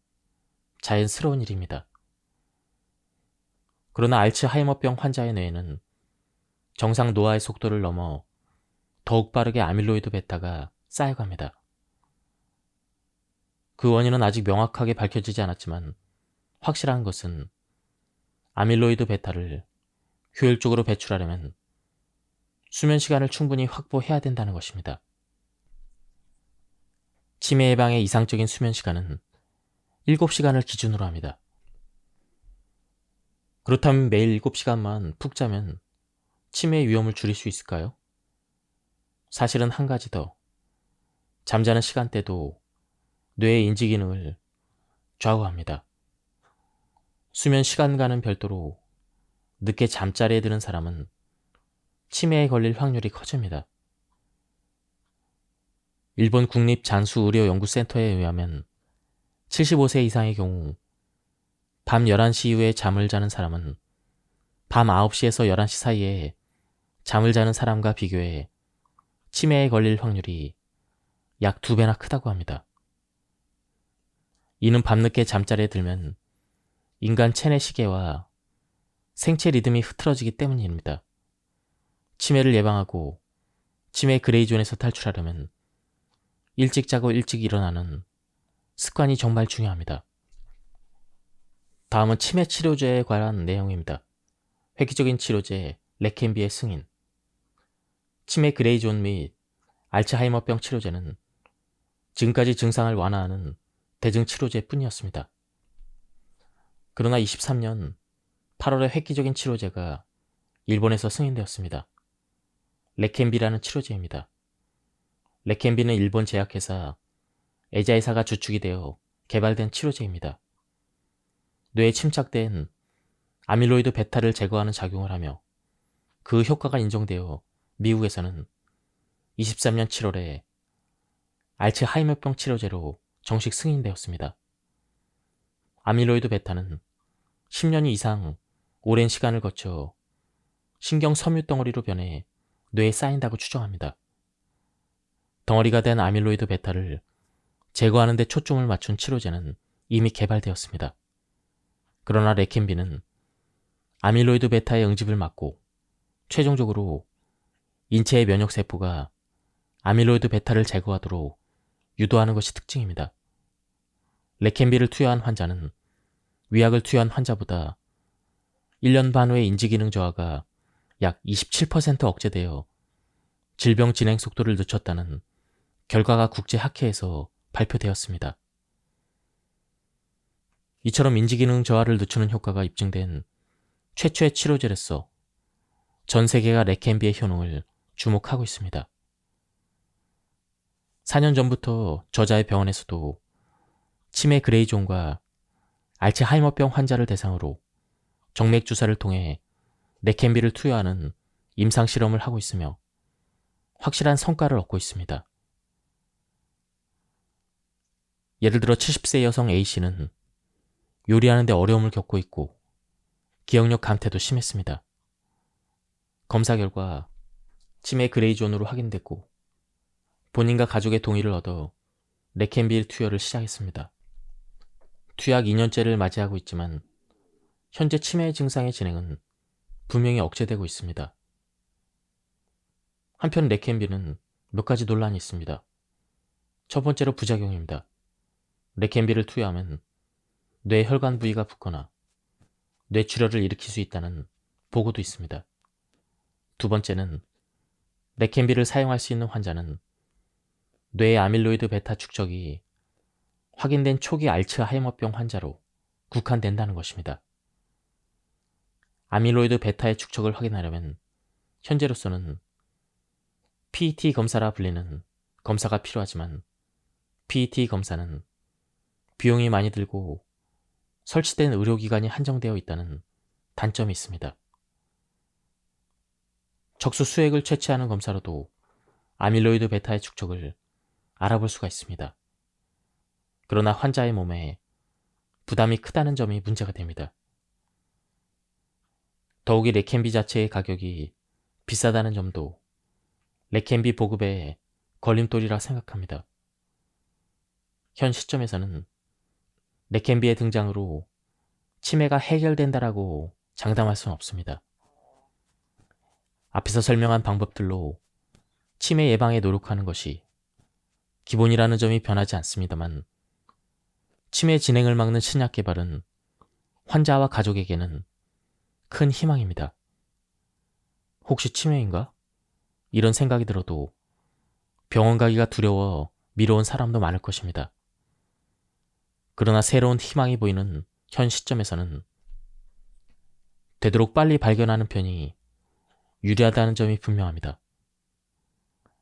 자연스러운 일입니다. 그러나 알츠하이머병 환자의 뇌에는 정상 노화의 속도를 넘어 더욱 빠르게 아밀로이드 베타가 쌓여갑니다. 그 원인은 아직 명확하게 밝혀지지 않았지만 확실한 것은 아밀로이드 베타를 효율적으로 배출하려면 수면 시간을 충분히 확보해야 된다는 것입니다. 치매 예방의 이상적인 수면 시간은 7시간을 기준으로 합니다. 그렇다면 매일 7시간만 푹 자면 치매 위험을 줄일 수 있을까요? 사실은 한 가지 더. 잠자는 시간대도 뇌의 인지 기능을 좌우합니다. 수면 시간과는 별도로 늦게 잠자리에 드는 사람은 치매에 걸릴 확률이 커집니다. 일본 국립잔수의료연구센터에 의하면 75세 이상의 경우 밤 11시 이후에 잠을 자는 사람은 밤 9시에서 11시 사이에 잠을 자는 사람과 비교해 치매에 걸릴 확률이 약 2배나 크다고 합니다. 이는 밤늦게 잠자리에 들면 인간 체내 시계와 생체 리듬이 흐트러지기 때문입니다. 치매를 예방하고 치매 그레이존에서 탈출하려면 일찍 자고 일찍 일어나는 습관이 정말 중요합니다. 다음은 치매 치료제에 관한 내용입니다. 획기적인 치료제 레켄비의 승인. 치매 그레이존 및 알츠하이머병 치료제는 지금까지 증상을 완화하는 대증 치료제뿐이었습니다. 그러나 23년 8월에 획기적인 치료제가 일본에서 승인되었습니다. 레켄비라는 치료제입니다. 레켄비는 일본 제약회사 에자이사가 주축이 되어 개발된 치료제입니다. 뇌에 침착된 아밀로이드 베타를 제거하는 작용을 하며 그 효과가 인정되어 미국에서는 23년 7월에 알츠하이머병 치료제로 정식 승인되었습니다. 아밀로이드 베타는 10년 이상 오랜 시간을 거쳐 신경 섬유 덩어리로 변해 뇌에 쌓인다고 추정합니다. 덩어리가 된 아밀로이드 베타를 제거하는 데 초점을 맞춘 치료제는 이미 개발되었습니다. 그러나 레켄비는 아밀로이드 베타의 응집을 막고 최종적으로 인체의 면역세포가 아밀로이드 베타를 제거하도록 유도하는 것이 특징입니다. 레켄비를 투여한 환자는 위약을 투여한 환자보다 1년 반 후의 인지기능 저하가 약 27% 억제되어 질병 진행 속도를 늦췄다는 결과가 국제학회에서 발표되었습니다. 이처럼 인지기능 저하를 늦추는 효과가 입증된 최초의 치료제로서 전 세계가 레켄비의 효능을 주목하고 있습니다. 4년 전부터 저자의 병원에서도 치매 그레이존과 알츠하이머병 환자를 대상으로 정맥 주사를 통해 레켄비를 투여하는 임상 실험을 하고 있으며 확실한 성과를 얻고 있습니다. 예를 들어 70세 여성 A씨는 요리하는 데 어려움을 겪고 있고 기억력 감퇴도 심했습니다. 검사 결과 치매 그레이존으로 확인됐고 본인과 가족의 동의를 얻어 레켄비 투여를 시작했습니다. 투약 2년째를 맞이하고 있지만 현재 치매 증상의 진행은 분명히 억제되고 있습니다. 한편 레켄비는 몇 가지 논란이 있습니다. 첫 번째로 부작용입니다. 레켄비를 투여하면 뇌 혈관 부위가 붓거나 뇌출혈을 일으킬 수 있다는 보고도 있습니다. 두 번째는 레켄비를 사용할 수 있는 환자는 뇌의 아밀로이드 베타 축적이 확인된 초기 알츠하이머병 환자로 국한된다는 것입니다. 아밀로이드 베타의 축적을 확인하려면 현재로서는 PET 검사라 불리는 검사가 필요하지만 PET 검사는 비용이 많이 들고 설치된 의료기관이 한정되어 있다는 단점이 있습니다. 적수 수액을 채취하는 검사로도 아밀로이드 베타의 축적을 알아볼 수가 있습니다. 그러나 환자의 몸에 부담이 크다는 점이 문제가 됩니다. 더욱이 레켄비 자체의 가격이 비싸다는 점도 레켄비 보급의 걸림돌이라 생각합니다. 현 시점에서는 레켄비의 등장으로 치매가 해결된다라고 장담할 수는 없습니다. 앞에서 설명한 방법들로 치매 예방에 노력하는 것이 기본이라는 점이 변하지 않습니다만 치매 진행을 막는 신약 개발은 환자와 가족에게는 큰 희망입니다. 혹시 치매인가? 이런 생각이 들어도 병원 가기가 두려워 미뤄온 사람도 많을 것입니다. 그러나 새로운 희망이 보이는 현 시점에서는 되도록 빨리 발견하는 편이 유리하다는 점이 분명합니다.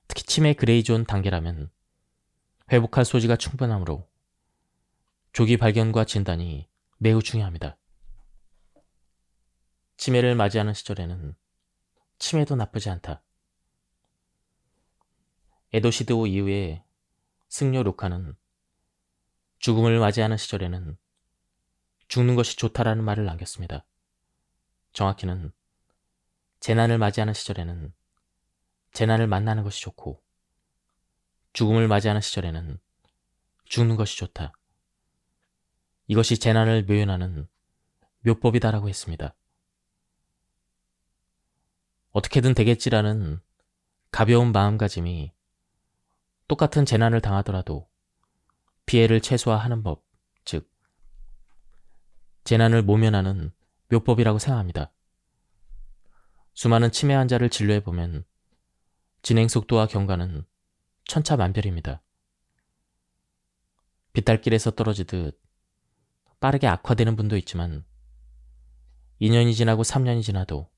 특히 치매 그레이존 단계라면 회복할 소지가 충분하므로 조기 발견과 진단이 매우 중요합니다. 치매를 맞이하는 시절에는 치매도 나쁘지 않다. 에도시드오 이후에 승려 루카는 죽음을 맞이하는 시절에는 죽는 것이 좋다라는 말을 남겼습니다. 정확히는 재난을 맞이하는 시절에는 재난을 만나는 것이 좋고 죽음을 맞이하는 시절에는 죽는 것이 좋다. 이것이 재난을 묘연하는 묘법이다라고 했습니다. 어떻게든 되겠지라는 가벼운 마음가짐이 똑같은 재난을 당하더라도 피해를 최소화하는 법, 즉 재난을 모면하는 묘법이라고 생각합니다. 수많은 치매 환자를 진료해보면 진행 속도와 경과는 천차만별입니다. 빗달길에서 떨어지듯 빠르게 악화되는 분도 있지만 2년이 지나고 3년이 지나도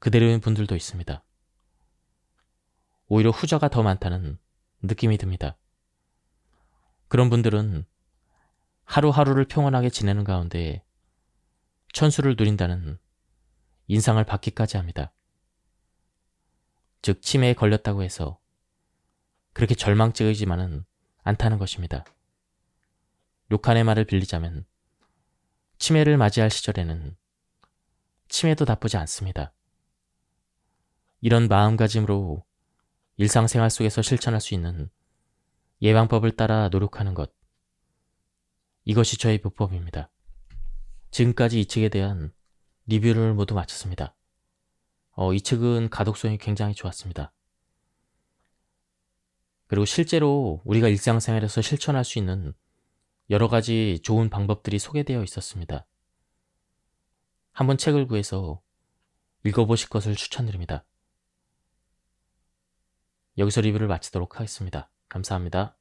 그대로인 분들도 있습니다. 오히려 후자가 더 많다는 느낌이 듭니다. 그런 분들은 하루하루를 평온하게 지내는 가운데 천수를 누린다는 인상을 받기까지 합니다. 즉 치매에 걸렸다고 해서 그렇게 절망적이지만은 않다는 것입니다. 료칸의 말을 빌리자면 치매를 맞이할 시절에는 치매도 나쁘지 않습니다. 이런 마음가짐으로 일상생활 속에서 실천할 수 있는 예방법을 따라 노력하는 것, 이것이 저의 묘법입니다. 지금까지 이 책에 대한 리뷰를 모두 마쳤습니다. 이 책은 가독성이 굉장히 좋았습니다. 그리고 실제로 우리가 일상생활에서 실천할 수 있는 여러 가지 좋은 방법들이 소개되어 있었습니다. 한번 책을 구해서 읽어보실 것을 추천드립니다. 여기서 리뷰를 마치도록 하겠습니다. 감사합니다.